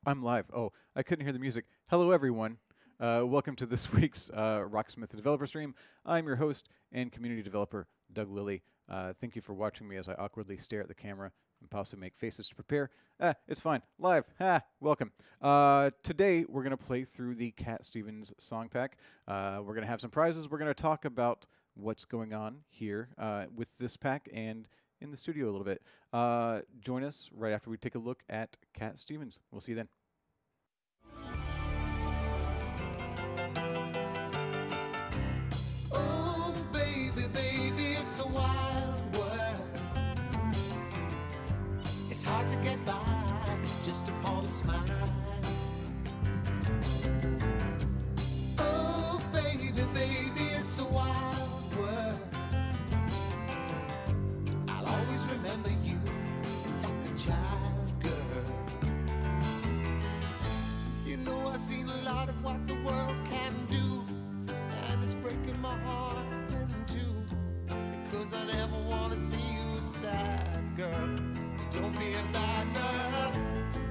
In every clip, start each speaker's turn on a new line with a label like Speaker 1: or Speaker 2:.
Speaker 1: I'm live. Oh, I couldn't hear the music. Hello, everyone. Welcome to this week's Rocksmith developer stream. I'm your host and community developer, Doug Lilly. Thank you for watching me as I awkwardly stare at the camera and possibly make faces to prepare. It's fine. Live. Welcome. Today, we're going to play through the Cat Stevens song pack. We're going to have some prizes. We're going to talk about what's going on here with this pack and in the studio a little bit. Join us right after we take a look at Cat Stevens. We'll see you then.
Speaker 2: Oh, baby, baby, it's a wild world. It's hard to get by just upon a smile. Oh, baby, baby, it's a wild world. I'll always remember you like a child girl. You know, I've seen a lot of what the world can do, and it's breaking my heart in two, because I never want to see you sad, girl. Don't be a bad girl,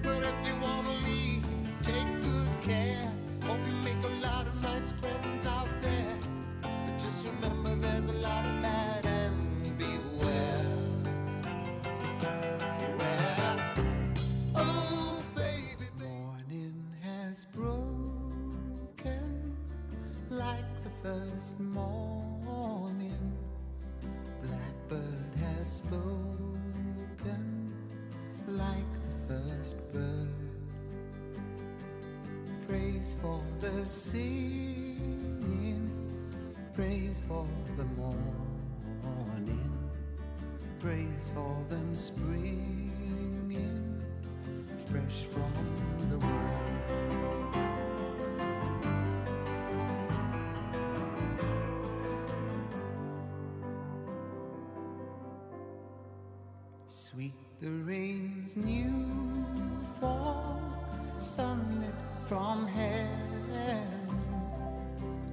Speaker 2: but if you want to leave, take good care. Hope you make a lot of nice friends out there, but just remember there's a lot of bad and beware. Beware. Oh, baby, morning has broken like the first morning. Blackbird has spoken like the first bird. Praise for the singing, praise for the morning, praise for them springing fresh from the world. Sweet the rain's new fall, sunlit from heaven,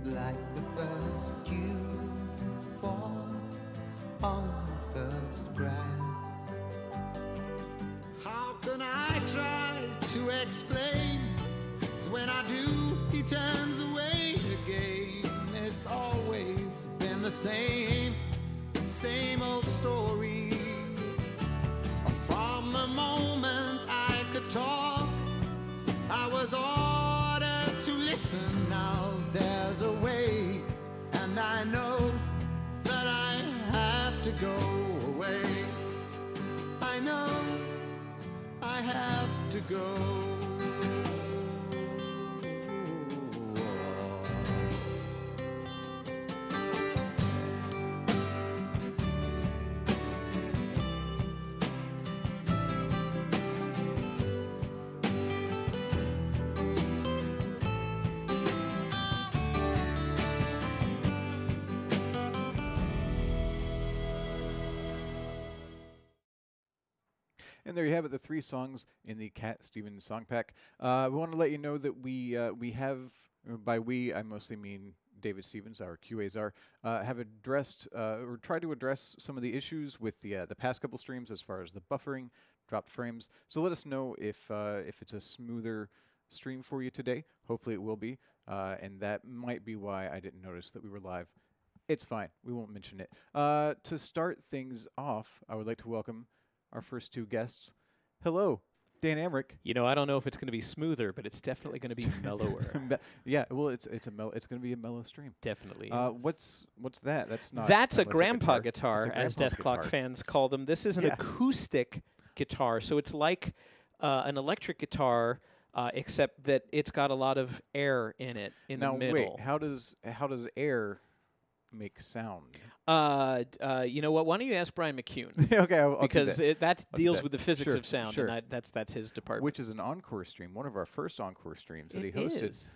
Speaker 2: like the first dew fall on the first grass. How can I try to explain? When I do, he turns away again. It's always been the same old story. From the moment I could talk, I was ordered to listen. Now there's a way, and I know that I have to go away. I know I have to go.
Speaker 1: And there you have it, the 3 songs in the Cat Stevens song pack. We want to let you know that we have, by we, I mostly mean David Stevens, our QA czar, have addressed or tried to address some of the issues with the past couple streams as far as the buffering, dropped frames. So let us know if it's a smoother stream for you today. Hopefully it will be, and that might be why I didn't notice that we were live. It's fine. We won't mention it. To start things off, I would like to welcome our first 2 guests. Hello, Dan Amrick.
Speaker 3: You know, I don't know if it's going to be smoother, but it's definitely going to be mellower.
Speaker 1: Yeah, well, it's going to be a mellow stream.
Speaker 3: Definitely.
Speaker 1: What's that? That's not.
Speaker 3: That's a
Speaker 1: electric
Speaker 3: grandpa guitar,
Speaker 1: It's a
Speaker 3: as
Speaker 1: grandpa's
Speaker 3: Death Clock
Speaker 1: guitar.
Speaker 3: fans call them. This is an acoustic guitar, so it's like an electric guitar, except that it's got a lot of air in it in
Speaker 1: Now
Speaker 3: the middle.
Speaker 1: wait, how does air make sound?
Speaker 3: You know what? Why don't you ask Brian McCune?
Speaker 1: Okay, I'll do
Speaker 3: because
Speaker 1: that.
Speaker 3: that
Speaker 1: I'll do
Speaker 3: deals
Speaker 1: that.
Speaker 3: with the physics
Speaker 1: Sure,
Speaker 3: of sound,
Speaker 1: sure.
Speaker 3: and that's his department.
Speaker 1: Which is an encore stream, one of our first encore streams that he
Speaker 3: It
Speaker 1: hosted
Speaker 3: is.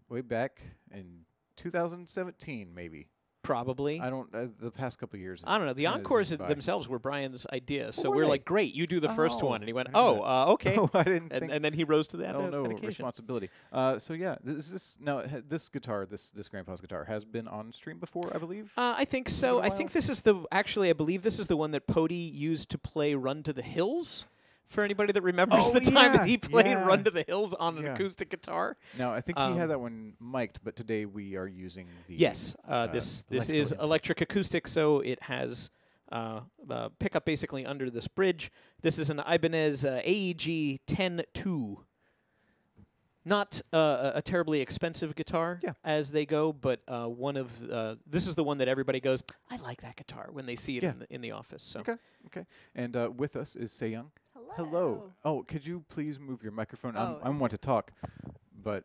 Speaker 1: way back in 2017, maybe.
Speaker 3: Probably.
Speaker 1: I don't. The past couple years.
Speaker 3: I don't know. The
Speaker 1: kinda
Speaker 3: encores
Speaker 1: zoomed by.
Speaker 3: themselves were Brian's idea, so
Speaker 1: were
Speaker 3: we're
Speaker 1: they?
Speaker 3: like, "Great, you do the first
Speaker 1: Oh,
Speaker 3: one," and he went,
Speaker 1: I didn't know
Speaker 3: "Oh, okay."
Speaker 1: Oh, I didn't
Speaker 3: and,
Speaker 1: think.
Speaker 3: and then he rose to that,
Speaker 1: Oh no,
Speaker 3: that occasion.
Speaker 1: responsibility. So yeah, this guitar, this grandpa's guitar, has been on stream before, I believe.
Speaker 3: I think so.
Speaker 1: been a
Speaker 3: I think
Speaker 1: while?
Speaker 3: this is the actually. I believe this is the one that Pody used to play "Run to the Hills." For anybody that remembers the time that he played Run to the Hills on an acoustic guitar.
Speaker 1: No, I think he had that one mic'd, but today we are using the
Speaker 3: Yes, this is electric acoustic, so it has pickup basically under this bridge. This is an Ibanez AEG 10-2. Not a terribly expensive guitar as they go, but one of this is the one that everybody goes, I like that guitar when they see it in the office. So
Speaker 1: okay. And with us is Se Young.
Speaker 4: Hello.
Speaker 1: Oh, could you please move your microphone? I'm one to talk, but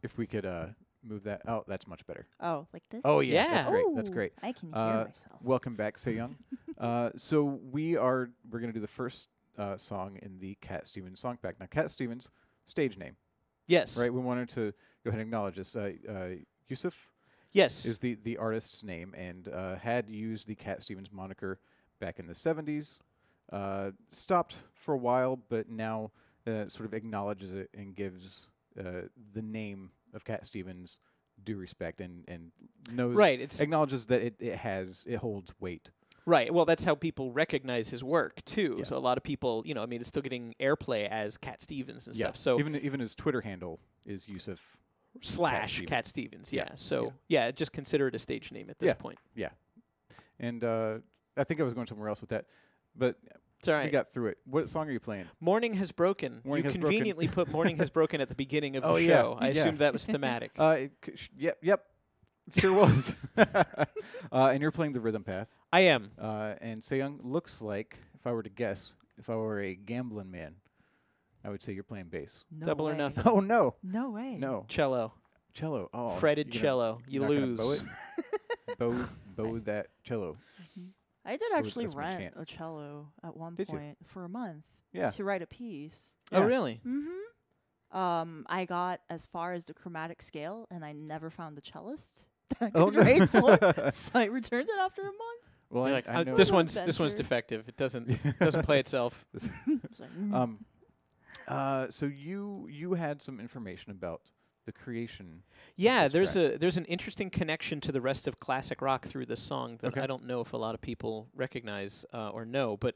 Speaker 1: if we could move that. Oh, that's much better.
Speaker 4: Oh, like this?
Speaker 1: Oh yeah,
Speaker 3: Yeah.
Speaker 1: that's great. That's great.
Speaker 4: I can hear myself.
Speaker 1: Welcome back, Se Young. So we're gonna do the first song in the Cat Stevens song pack. Now, Cat Stevens, stage name.
Speaker 3: Yes.
Speaker 1: Right. We wanted to go ahead and acknowledge this. Yusuf.
Speaker 3: Yes.
Speaker 1: Is the artist's name, and had used the Cat Stevens moniker back in the 70s. Stopped for a while, but now sort of acknowledges it and gives the name of Cat Stevens due respect and knows acknowledges that it holds weight.
Speaker 3: Right. Well, that's how people recognize his work too. So a lot of people, it's still getting airplay as Cat Stevens and stuff. So
Speaker 1: even his Twitter handle is Yusuf
Speaker 3: / Cat Stevens. Yeah. So just consider it a stage name at this point.
Speaker 1: Yeah. And I think I was going somewhere else with that, but
Speaker 3: it's all right.
Speaker 1: We got through it. What song are you playing?
Speaker 3: Morning Has Broken.
Speaker 1: Morning
Speaker 3: you
Speaker 1: Has
Speaker 3: conveniently put Morning Has Broken at the beginning of the
Speaker 1: yeah.
Speaker 3: show. I assumed that was thematic.
Speaker 1: Yep. Sure was. And you're playing the rhythm path.
Speaker 3: I am.
Speaker 1: And Se Young looks like, if I were to guess, if I were a gambling man, I would say you're playing bass.
Speaker 4: No
Speaker 3: Double
Speaker 4: way.
Speaker 3: or nothing.
Speaker 1: Oh, no.
Speaker 4: No way.
Speaker 1: No.
Speaker 3: Cello.
Speaker 1: Cello. Oh.
Speaker 3: Fretted cello. You
Speaker 1: not gonna
Speaker 3: lose.
Speaker 1: Bow it? bow that cello.
Speaker 4: I did actually
Speaker 1: that's my
Speaker 4: rent
Speaker 1: chant.
Speaker 4: a cello at one
Speaker 1: Did you?
Speaker 4: point for a month
Speaker 1: Yeah.
Speaker 4: to write a piece.
Speaker 3: Oh,
Speaker 1: Yeah.
Speaker 3: really?
Speaker 4: Mm-hmm. I got as far as the chromatic scale, and I never found the cellist that I
Speaker 1: Oh,
Speaker 4: could
Speaker 1: no.
Speaker 4: write for, so I returned it after a month.
Speaker 1: Well,
Speaker 3: You're like,
Speaker 1: I know
Speaker 3: this
Speaker 4: one-
Speaker 3: one's
Speaker 4: Adventure.
Speaker 3: defective. It doesn't play itself.
Speaker 4: It's like,
Speaker 1: So you had some information about the creation.
Speaker 3: Yeah,
Speaker 1: of this track.
Speaker 3: there's an interesting connection to the rest of classic rock through this song that
Speaker 1: Okay.
Speaker 3: I don't know if a lot of people recognize or know. But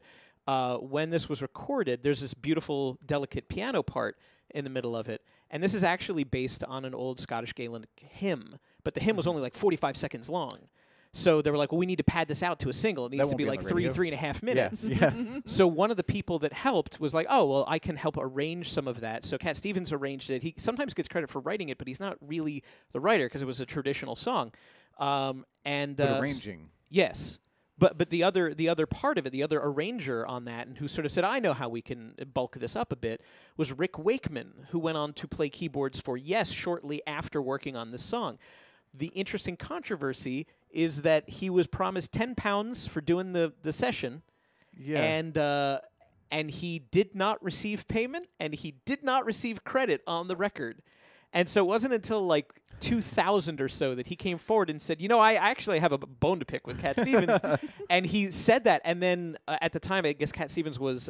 Speaker 3: when this was recorded, there's this beautiful, delicate piano part in the middle of it, and this is actually based on an old Scottish Gaelic hymn. But the hymn was only like 45 seconds long. So they were like, well, we need to pad this out to a single. It needs to
Speaker 1: won't
Speaker 3: be
Speaker 1: be on
Speaker 3: like
Speaker 1: the
Speaker 3: three
Speaker 1: radio.
Speaker 3: and a half minutes.
Speaker 1: Yeah.
Speaker 3: So one of the people that helped was like, oh, well, I can help arrange some of that. So Cat Stevens arranged it. He sometimes gets credit for writing it, but he's not really the writer because it was a traditional song.
Speaker 1: But arranging.
Speaker 3: Yes. But the other part of it, the other arranger on that, and who sort of said, I know how we can bulk this up a bit, was Rick Wakeman, who went on to play keyboards for Yes shortly after working on this song. The interesting controversy is that he was promised £10 for doing the session,
Speaker 1: Yeah.
Speaker 3: and he did not receive payment, and he did not receive credit on the record. And so it wasn't until like 2000 or so that he came forward and said, I actually have a bone to pick with Cat Stevens. And he said that. And then at the time, I guess Cat Stevens was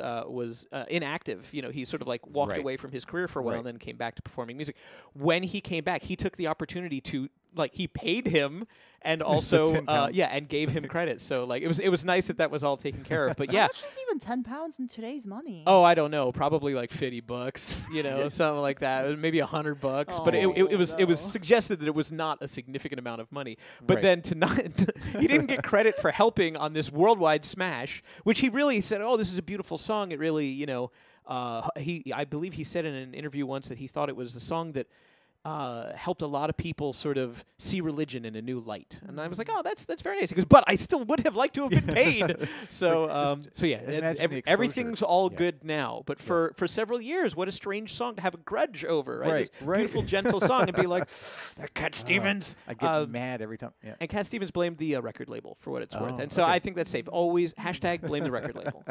Speaker 3: inactive. He sort of like walked
Speaker 1: Right.
Speaker 3: away from his career for a while
Speaker 1: Right.
Speaker 3: and then came back to performing music. When he came back, he took the opportunity to, he paid him and also,
Speaker 1: £10.
Speaker 3: and gave him credit. So like it was nice that was all taken care of. But yeah.
Speaker 4: How much is even £10 in today's money?
Speaker 3: Oh, I don't know. Probably like $50, something like that. Maybe $100. But it was suggested that it was not a significant amount of money. But
Speaker 1: Right.
Speaker 3: then to not, he didn't get credit for helping on this worldwide smash, which he really said, "Oh, this is a beautiful song." It really, I believe he said in an interview once that he thought it was the song that helped a lot of people sort of see religion in a new light. And I was like, oh, that's very nice. He goes, but I still would have liked to have been paid. So
Speaker 1: imagine the
Speaker 3: everything's
Speaker 1: exposure.
Speaker 3: all
Speaker 1: Yeah.
Speaker 3: good now. But for several years, what a strange song to have a grudge over, right?
Speaker 1: Right,
Speaker 3: This
Speaker 1: right.
Speaker 3: beautiful, gentle song and be like, that Cat Stevens.
Speaker 1: I get mad every time. Yeah.
Speaker 3: And Cat Stevens blamed the record label for what it's worth.
Speaker 1: Oh,
Speaker 3: And so
Speaker 1: okay.
Speaker 3: I think that's safe. Always #blame the record label.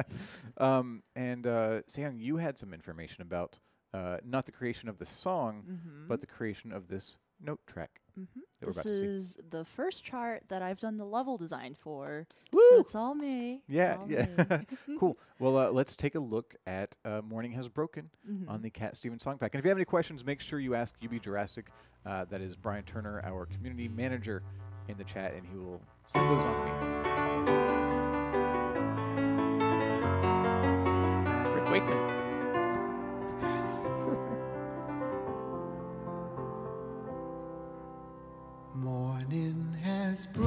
Speaker 1: Sam, you had some information about not the creation of the song, but the creation of this note track. That we're
Speaker 4: This
Speaker 1: about to see.
Speaker 4: is the first chart that I've done the level design for.
Speaker 3: Woo!
Speaker 4: So it's all me.
Speaker 1: Yeah,
Speaker 4: It's all me.
Speaker 1: Cool. Well, let's take a look at Morning Has Broken on the Cat Stevens song pack. And if you have any questions, make sure you ask UB Jurassic. That is Brian Turner, our community manager, in the chat, and he will send those on me.
Speaker 3: Rick Wakeman.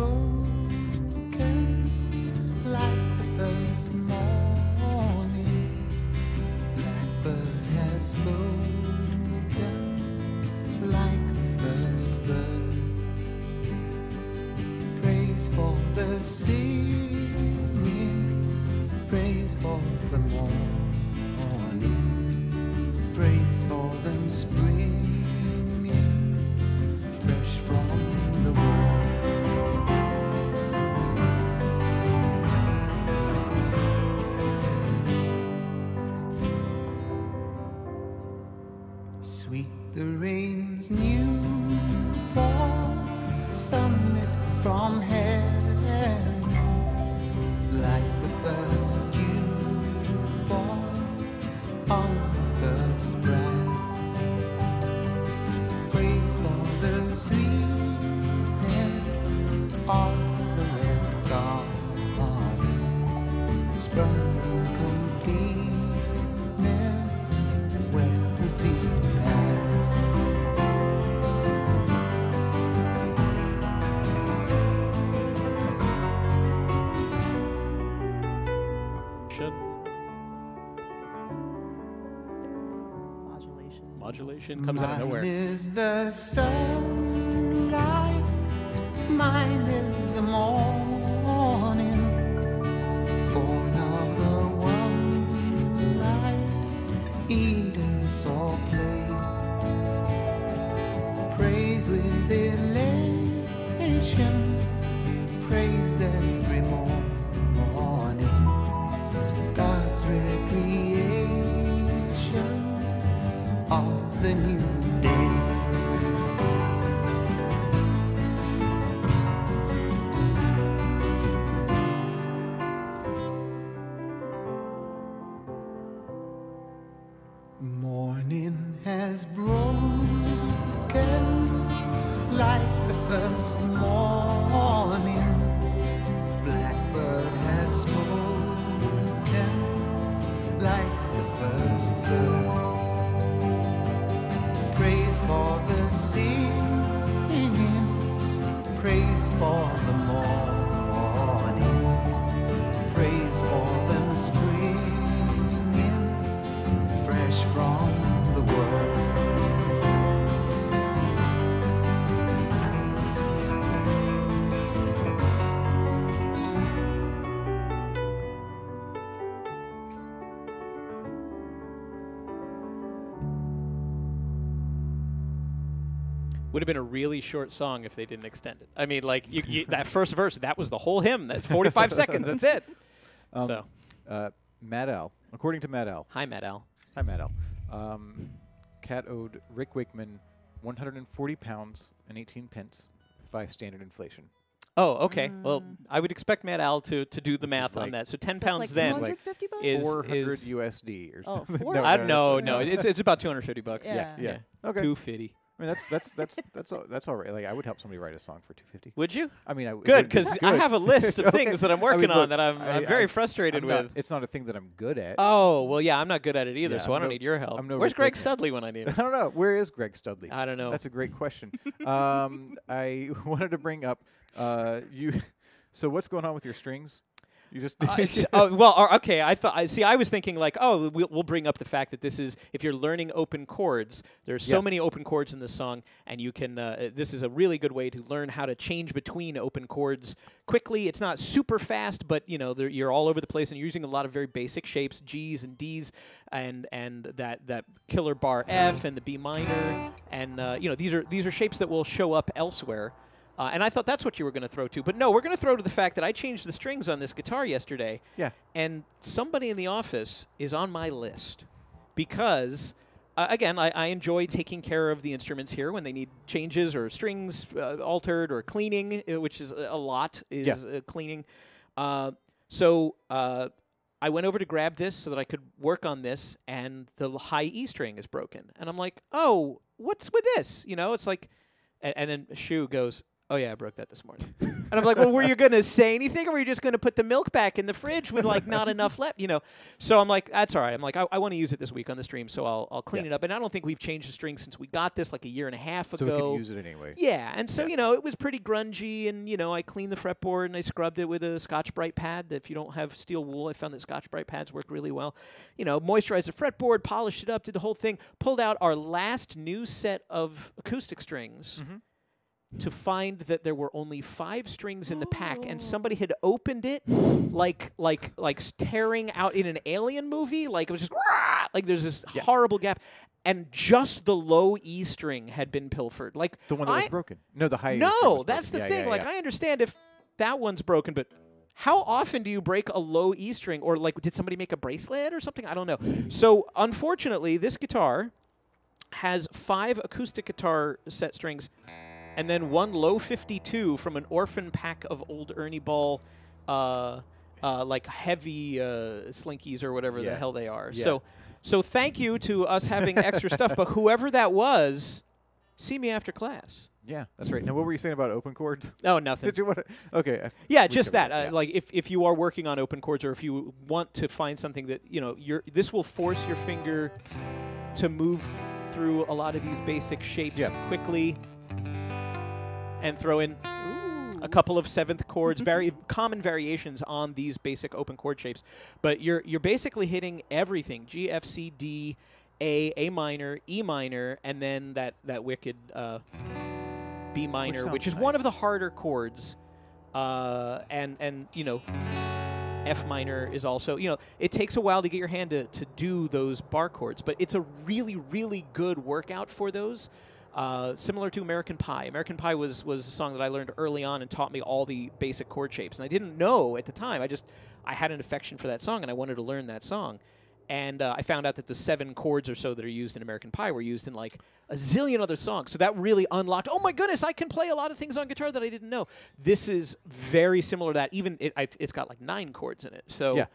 Speaker 2: broken like the first morning. Blackbird has spoken like the first bird. Praise for the singing, praise for the morning, praise for them springing fresh from the world. Sweet the rain's new fall, sunlit from heaven, like the first dew fall on the first grass. Praise for the sweetness of the red garden, sprung in completeness where the street has.
Speaker 3: Modulation comes out of nowhere.
Speaker 2: Mine is the sunlight, mine is the morning, born of the one light, Eden or play. Praise with elation, praise every morning, God's recreation of the new day. Morning has broken like the first morning. Blackbird has spoken like the first bird. Praise for the singing, praise for the morning, praise for them springing fresh from the world.
Speaker 3: Would have been a really short song if they didn't extend it. I mean, like that first verse, that was the whole hymn. That's 45 seconds. That's it. So,
Speaker 1: Matt Al, according to Matt Al.
Speaker 3: hi, Matt Al.
Speaker 1: Hi, Matt Al. Cat owed Rick Wakeman 140 pounds and 18 pence by standard inflation.
Speaker 3: Oh, okay. Well, I would expect Matt Al to do the math on
Speaker 1: like-
Speaker 3: that. So 10
Speaker 4: So
Speaker 3: pounds
Speaker 4: it's
Speaker 3: then
Speaker 4: like 250 bucks?
Speaker 3: is
Speaker 1: 400
Speaker 3: is
Speaker 1: USD or
Speaker 4: Oh,
Speaker 1: something.
Speaker 4: 400?
Speaker 3: no,
Speaker 4: that's-
Speaker 3: it's about 250 bucks.
Speaker 4: Yeah.
Speaker 1: Yeah. Okay.
Speaker 3: 250.
Speaker 1: I mean, that's all right. Like, I would help somebody write a song for 250.
Speaker 3: Would you?
Speaker 1: I mean, I w- it
Speaker 3: Good,
Speaker 1: wouldn't be
Speaker 3: because I
Speaker 1: good.
Speaker 3: have a list of
Speaker 1: Okay.
Speaker 3: things that I'm
Speaker 1: I
Speaker 3: working
Speaker 1: mean,
Speaker 3: on
Speaker 1: look,
Speaker 3: that I'm very frustrated
Speaker 1: I'm not-
Speaker 3: with.
Speaker 1: It's not a thing that I'm good at.
Speaker 3: Oh, well, yeah, I'm not good at it either,
Speaker 1: Yeah,
Speaker 3: so I
Speaker 1: I'm
Speaker 3: don't
Speaker 1: no-
Speaker 3: need your help.
Speaker 1: I'm no
Speaker 3: Where's
Speaker 1: Rick
Speaker 3: Greg
Speaker 1: Wakeman.
Speaker 3: Studley when I need
Speaker 1: I
Speaker 3: him?
Speaker 1: don't know. Where is Greg Studley?
Speaker 3: I don't know.
Speaker 1: That's a great question. I wanted to bring up you. So what's going on with your strings? You just
Speaker 3: Okay. I was thinking like, oh, we'll bring up the fact that this is if you're learning open chords. There's so
Speaker 1: Yeah.
Speaker 3: many open chords in this song, and you can. This is a really good way to learn how to change between open chords quickly. It's not super fast, but you're all over the place, and you're using a lot of very basic shapes, G's and D's, and that killer bar F and the B minor, and these are shapes that will show up elsewhere. And I thought that's what you were going to throw to. But no, we're going to throw to the fact that I changed the strings on this guitar yesterday.
Speaker 1: Yeah.
Speaker 3: And somebody in the office is on my list because, again, I enjoy taking care of the instruments here when they need changes or strings altered or cleaning, which is a lot, cleaning. So I went over to grab this so that I could work on this, and the high E string is broken. And I'm like, oh, what's with this? It's like, and then Shu goes, oh yeah, I broke that this morning. And I'm like, well, were you going to say anything, or were you just going to put the milk back in the fridge with like not enough left, you know? So I'm like, that's all right. I'm like, I want to use it this week on the stream, so I'll clean it up. And I don't think we've changed the string since we got this like a year and a half ago.
Speaker 1: So we can use it anyway.
Speaker 3: Yeah, and so, you know, it was pretty grungy, and, you know, I cleaned the fretboard and I scrubbed it with a Scotch-Brite pad. If you don't have steel wool, I found that Scotch-Brite pads worked really well. You know, moisturized the fretboard, polished it up, did the whole thing, pulled out our last new set of acoustic strings to find that there were only 5 strings in the pack, and somebody had opened it like tearing out in an alien movie. Like it was just like there's this horrible gap, and just the low E string had been pilfered. Like
Speaker 1: the one that was broken. No, the high E string was
Speaker 3: No,
Speaker 1: broken.
Speaker 3: that's the thing. Like I understand if that one's broken, but how often do you break a low E string? Or like did somebody make a bracelet or something? I don't know. So unfortunately, this guitar has 5 acoustic guitar set strings, and then 1 low 52 from an orphan pack of old Ernie Ball, like heavy slinkies or whatever the hell they are.
Speaker 1: Yeah.
Speaker 3: So thank you to us having extra stuff, but whoever that was, see me after class.
Speaker 1: Yeah, that's right. Now, what were you saying about open chords?
Speaker 3: Oh, nothing.
Speaker 1: Did you want to? Okay.
Speaker 3: Yeah, just that.
Speaker 1: Yeah.
Speaker 3: Like if you are working on open chords, or if you want to find something that, you know, this will force your finger to move through a lot of these basic shapes quickly, and throw in a couple of 7th chords, very common variations on these basic open chord shapes. But you're basically hitting everything: G, F, C, D, A minor, E minor, and then that wicked B minor, which is one of the harder chords. And you know, F minor is also, you know, it takes a while to get your hand to do those bar chords, but it's a really, really good workout for those. Similar to American Pie. American Pie was a song that I learned early on and taught me all the basic chord shapes. And I didn't know at the time. I had an affection for that song, and I wanted to learn that song. And I found out that the 7 chords or so that are used in American Pie were used in like a zillion other songs. So that really unlocked, oh my goodness, I can play a lot of things on guitar that I didn't know. This is very similar to that. Even it's got like 9 chords in it. So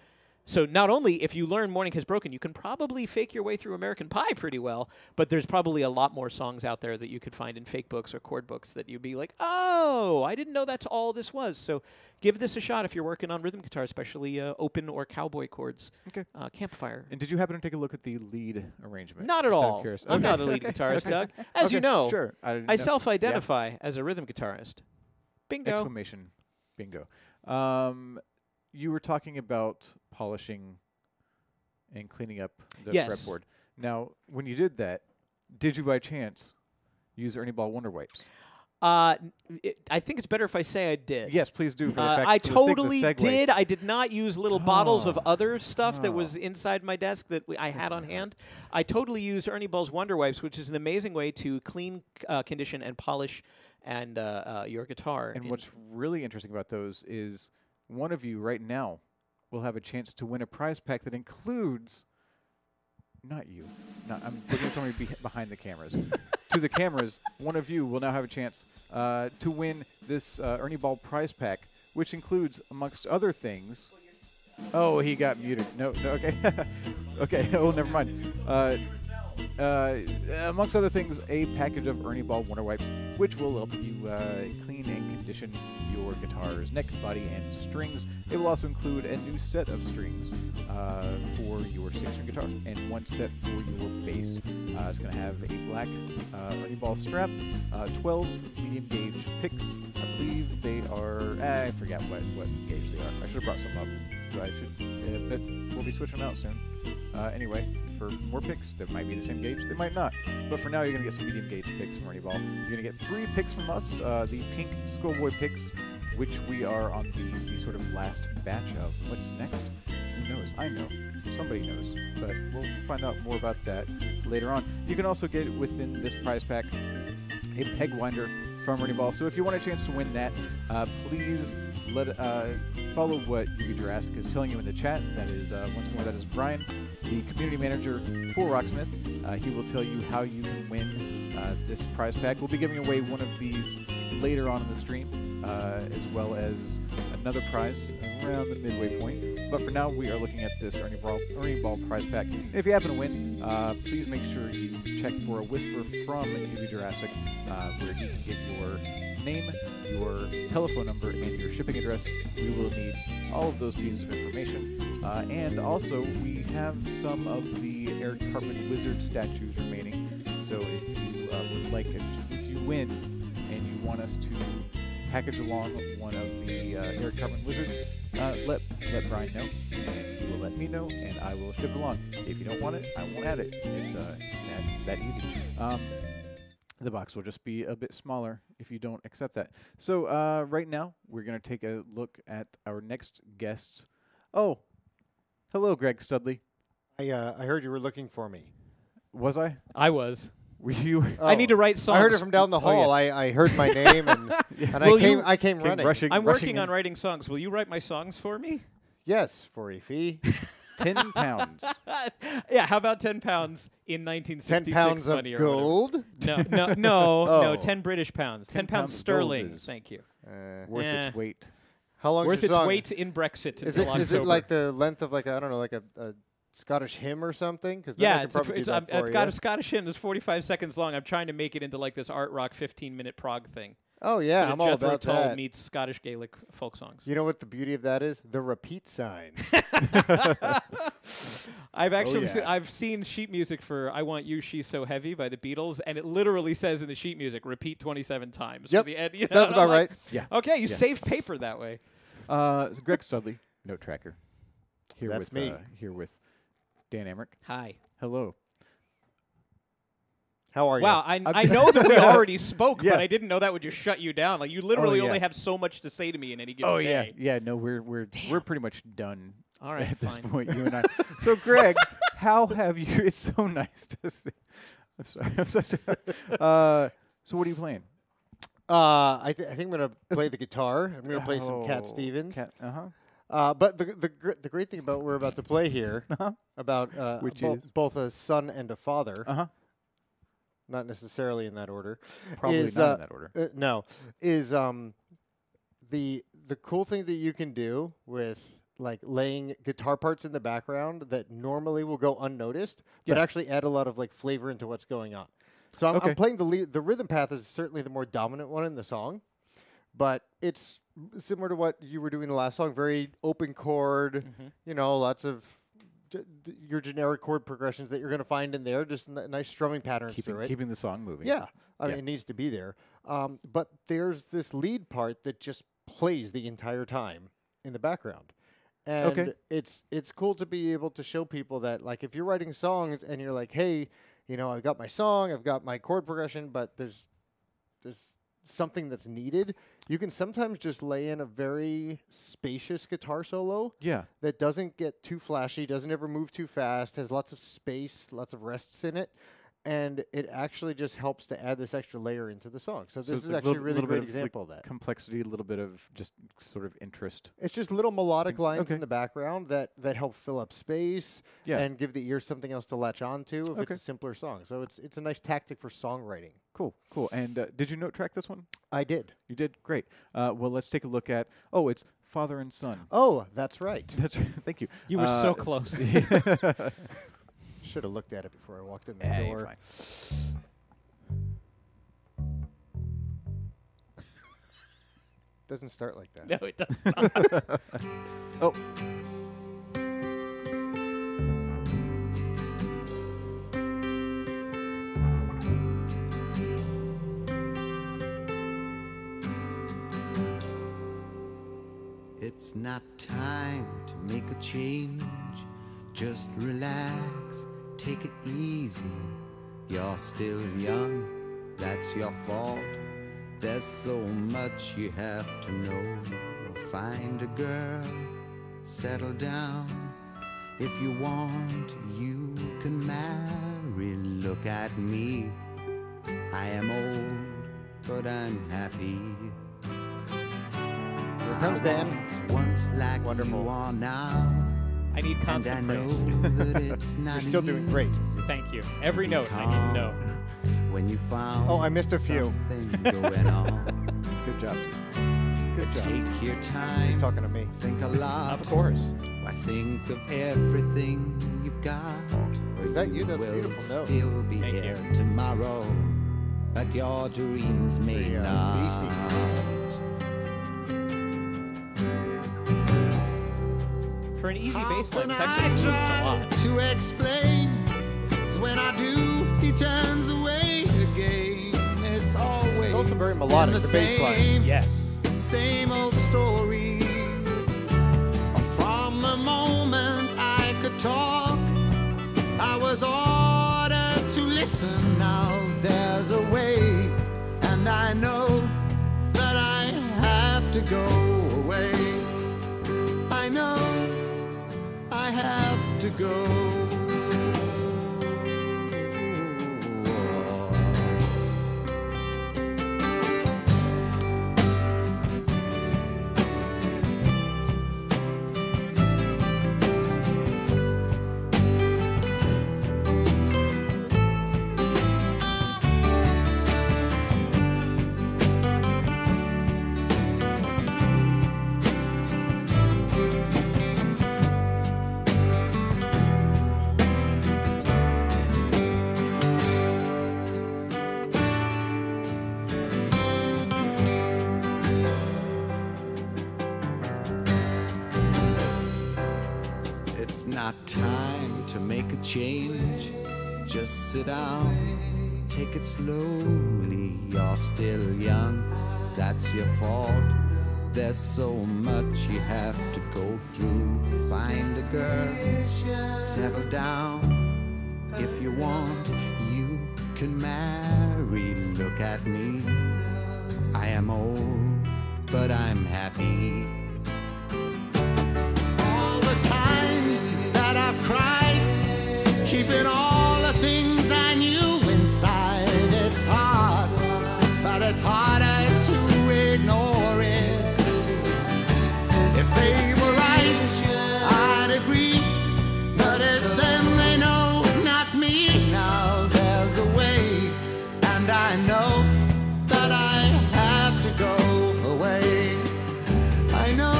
Speaker 3: So not only if you learn Morning Has Broken, you can probably fake your way through American Pie pretty well, but there's probably a lot more songs out there that you could find in fake books or chord books that you'd be like, oh, I didn't know that's all this was. So give this a shot if you're working on rhythm guitar, especially open or cowboy chords.
Speaker 1: Okay.
Speaker 3: Campfire.
Speaker 1: And did you happen to take a look at the lead arrangement?
Speaker 3: Not at
Speaker 1: Just out of
Speaker 3: all.
Speaker 1: curiosity.
Speaker 3: I'm not a lead guitarist, Doug. As you know,
Speaker 1: Sure.
Speaker 3: I self-identify as a rhythm guitarist. Bingo.
Speaker 1: Exclamation. Bingo. You were talking about polishing and cleaning up the fretboard. Now, when you did that, did you by chance use Ernie Ball Wonder Wipes?
Speaker 3: I think it's better if I say I did.
Speaker 1: Yes, please do. For the fact
Speaker 3: I
Speaker 1: for the sake of the
Speaker 3: totally
Speaker 1: segue.
Speaker 3: did. I did not use little bottles of other stuff that was inside my desk that I had on hand. I totally used Ernie Ball's Wonder Wipes, which is an amazing way to clean, condition, and polish and your guitar.
Speaker 1: And what's really interesting about those is one of you right now will have a chance to win a prize pack that includes, not you, I'm looking at somebody behind the cameras. To the cameras, one of you will now have a chance to win this Ernie Ball prize pack, which includes, amongst other things, oh, he got muted. No, okay. Okay, oh, never mind. Amongst other things, a package of Ernie Ball Wonder Wipes, which will help you clean and condition your guitar's neck, body, and strings. It will also include a new set of strings for your 6-string guitar and 1 set for your bass. It's going to have a black Ernie Ball strap, 12 medium gauge picks. I believe they are, I forgot what gauge they are. I should have brought some up, so I should, but we'll be switching them out soon. Anyway, for more picks that might be the same gauge, they might not. But for now, you're going to get some medium gauge picks from Ernie Ball. You're going to get 3 picks from us, the pink Schoolboy picks, which we are on the sort of last batch of. What's next? Who knows? I know. Somebody knows. But we'll find out more about that later on. You can also get within this prize pack a peg winder from Ernie Ball. So if you want a chance to win that, please follow what Yugi Jurassic is telling you in the chat. That is, once more, that is Brian, the community manager for Rocksmith. He will tell you how you can win this prize pack. We'll be giving away one of these later on in the stream, as well as another prize around the midway point. But for now, we are looking at this Ernie Ball prize pack. And if you happen to win, please make sure you check for a whisper from Yugi Jurassic, where you can get your name, your telephone number, and your shipping address. We will need all of those pieces of information. And also, we have some of the Eric Cartman Wizard statues remaining. So if you would like it, if you win and you want us to package along one of the Eric Cartman Wizards, let Brian know, and he will let me know, and I will ship along. If you don't want it, I won't add it. It's that easy. The box will just be a bit smaller if you don't accept that. So right now, we're going to take a look at our next guests. Oh, hello, Greg Studley.
Speaker 5: I heard you were looking for me.
Speaker 1: Was I?
Speaker 3: I was.
Speaker 1: Were you?
Speaker 5: Oh,
Speaker 3: I need to write songs.
Speaker 5: I heard it from down the hall.
Speaker 1: Oh, yeah.
Speaker 5: I heard my name and I came running.
Speaker 3: I'm working on writing songs. Will you write my songs for me?
Speaker 5: Yes, for a fee.
Speaker 1: 10 pounds.
Speaker 3: Yeah, how about 10 pounds in 1966
Speaker 5: 10 pounds
Speaker 3: money
Speaker 5: of
Speaker 3: or
Speaker 5: gold?
Speaker 3: whatever? No,
Speaker 5: Oh.
Speaker 3: 10 British pounds. 10
Speaker 1: 10
Speaker 3: pounds
Speaker 1: pounds of
Speaker 3: sterling.
Speaker 1: gold is-
Speaker 3: Thank you.
Speaker 1: Worth
Speaker 3: Eh.
Speaker 1: its weight.
Speaker 5: How long
Speaker 3: Worth
Speaker 5: your
Speaker 3: its
Speaker 5: song?
Speaker 3: weight in Brexit
Speaker 5: Is
Speaker 3: until
Speaker 5: it
Speaker 3: October.
Speaker 5: like the length of like I don't know, like a Scottish hymn or something? Because
Speaker 3: Yeah,
Speaker 5: I could probably do that
Speaker 3: I've
Speaker 5: for
Speaker 3: got
Speaker 5: you.
Speaker 3: a Scottish hymn that's 45 seconds long. I'm trying to make it into like this art rock 15-minute prog thing.
Speaker 5: Oh yeah,
Speaker 3: Sort of
Speaker 5: I'm all
Speaker 3: Jethro
Speaker 5: about
Speaker 3: Tull
Speaker 5: that.
Speaker 3: meets Scottish Gaelic folk songs.
Speaker 5: You know what the beauty of that is? The repeat sign.
Speaker 3: I've actually
Speaker 1: yeah.
Speaker 3: I've seen sheet music for "I Want You, She's So Heavy" by the Beatles, and it literally says in the sheet music, "Repeat 27 times."
Speaker 5: Yep.
Speaker 3: For the end, you know,
Speaker 5: Sounds
Speaker 3: and I'm
Speaker 5: about
Speaker 3: like,
Speaker 5: right.
Speaker 1: Yeah.
Speaker 3: Okay, you
Speaker 1: Yeah.
Speaker 3: save paper that way.
Speaker 1: So Greg Studley, note tracker. Here
Speaker 5: That's
Speaker 1: with
Speaker 5: me.
Speaker 1: Here with Dan Emmerich.
Speaker 3: Hi.
Speaker 1: Hello.
Speaker 5: How are
Speaker 3: Wow,
Speaker 5: you?
Speaker 3: I know that we already spoke,
Speaker 1: Yeah.
Speaker 3: but I didn't know that would just shut you down. Like you literally
Speaker 1: yeah.
Speaker 3: only have so much to say to me in any given
Speaker 1: Oh yeah,
Speaker 3: day.
Speaker 1: yeah. No, we're pretty much done.
Speaker 3: All right,
Speaker 1: at this
Speaker 3: fine.
Speaker 1: point, you and I. So Greg, how have you? It's so nice to see. I'm sorry. I'm such a. So what are you playing?
Speaker 5: I think I'm gonna play the guitar. I'm gonna play some Cat Stevens. But the great thing about what we're about to play here about
Speaker 1: Which is?
Speaker 5: both a son and a father, not necessarily in that order.
Speaker 1: Probably
Speaker 5: is,
Speaker 1: not in that order.
Speaker 5: No, is the cool thing that you can do with like laying guitar parts in the background that normally will go unnoticed, but
Speaker 1: Yeah.
Speaker 5: actually add a lot of like flavor into what's going on. So I'm
Speaker 1: Okay.
Speaker 5: playing the rhythm path is certainly the more dominant one in the song, but it's similar to what you were doing in the last song. Very open chord, you know, lots of your generic chord progressions that you're going to find in there. Just nice strumming patterns through it.
Speaker 1: Keeping the song moving.
Speaker 5: Yeah, I
Speaker 1: Yeah.
Speaker 5: mean, it needs to be there. But there's this lead part that just plays the entire time in the background. And
Speaker 1: Okay.
Speaker 5: it's cool to be able to show people that, like, if you're writing songs and you're like, hey, you know, I've got my song, I've got my chord progression, but there's something that's needed, you can sometimes just lay in a very spacious guitar solo
Speaker 1: Yeah.
Speaker 5: that doesn't get too flashy, doesn't ever move too fast, has lots of space, lots of rests in it, and it actually just helps to add this extra layer into the song. So this
Speaker 1: it's
Speaker 5: is
Speaker 1: a
Speaker 5: actually a
Speaker 1: little-
Speaker 5: really
Speaker 1: little
Speaker 5: great
Speaker 1: bit of, like,
Speaker 5: example of that.
Speaker 1: Complexity, a little bit of just sort of interest.
Speaker 5: It's just little melodic
Speaker 1: Things-
Speaker 5: lines
Speaker 1: okay.
Speaker 5: in the background that help fill up space
Speaker 1: Yeah.
Speaker 5: and give the ear something else to latch onto if it's
Speaker 1: Okay.
Speaker 5: a simpler song. So it's a nice tactic for songwriting.
Speaker 1: Cool. And did you note track this one?
Speaker 5: I did.
Speaker 1: You did? Great. Well, let's take a look at. Oh, it's father and son.
Speaker 5: Oh, that's right.
Speaker 1: That's right. Thank you.
Speaker 3: You were so close.
Speaker 5: Should have looked at it before I walked in the
Speaker 1: Yeah, you're
Speaker 5: door.
Speaker 1: fine.
Speaker 5: Doesn't start like that.
Speaker 3: No, it does not.
Speaker 1: Oh.
Speaker 2: It's not time to make a change. Just relax, take it easy. You're still young, that's your fault. There's so much you have to know. Find a girl, settle down. If you want, you can marry. Look at me, I am old, but I'm happy.
Speaker 5: Here comes Dan.
Speaker 2: Once like
Speaker 5: Wonderful.
Speaker 2: you are now.
Speaker 3: I need
Speaker 2: And I
Speaker 3: constant
Speaker 2: know
Speaker 3: praise.
Speaker 2: that it's not
Speaker 5: You're still doing great.
Speaker 2: easy
Speaker 3: Thank you. Every note I need to know.
Speaker 2: when you found
Speaker 5: Oh, I missed a few.
Speaker 2: something going on.
Speaker 1: Good job. Good job.
Speaker 2: Take your
Speaker 5: He's
Speaker 2: time,
Speaker 5: talking to me.
Speaker 2: think a lot.
Speaker 3: Of course.
Speaker 2: Why think of everything you've got?
Speaker 5: Is that you? That's a
Speaker 2: will
Speaker 5: beautiful note.
Speaker 2: still be
Speaker 3: Thank
Speaker 2: here
Speaker 3: you.
Speaker 2: tomorrow, but your dreams may
Speaker 5: The,
Speaker 2: not.
Speaker 5: BC.
Speaker 3: For an easy
Speaker 2: How
Speaker 3: bass line,
Speaker 2: can
Speaker 3: it's
Speaker 2: I
Speaker 3: actually moves a
Speaker 2: try
Speaker 3: lot.
Speaker 2: to explain? When I do, he turns away again. It's always
Speaker 5: It's also very melodic,
Speaker 2: been
Speaker 5: the bass line.
Speaker 2: same,
Speaker 3: Yes.
Speaker 2: same old story. From the moment I could talk, I was ordered to listen. Now there's a way, and I know that I have to go away. I know I have to go. It's not time to make a change. Just sit down, take it slowly. You're still young, that's your fault. There's so much you have to go through. Find a girl, settle down. If you want, you can marry. Look at me, I am old, but I'm happy. All the times that I've cried, keeping all the things I knew inside. It's hard, but it's harder to ignore it. If they were right, I'd agree, but it's them they know, not me. Now there's a way, and I know that I have to go away. I know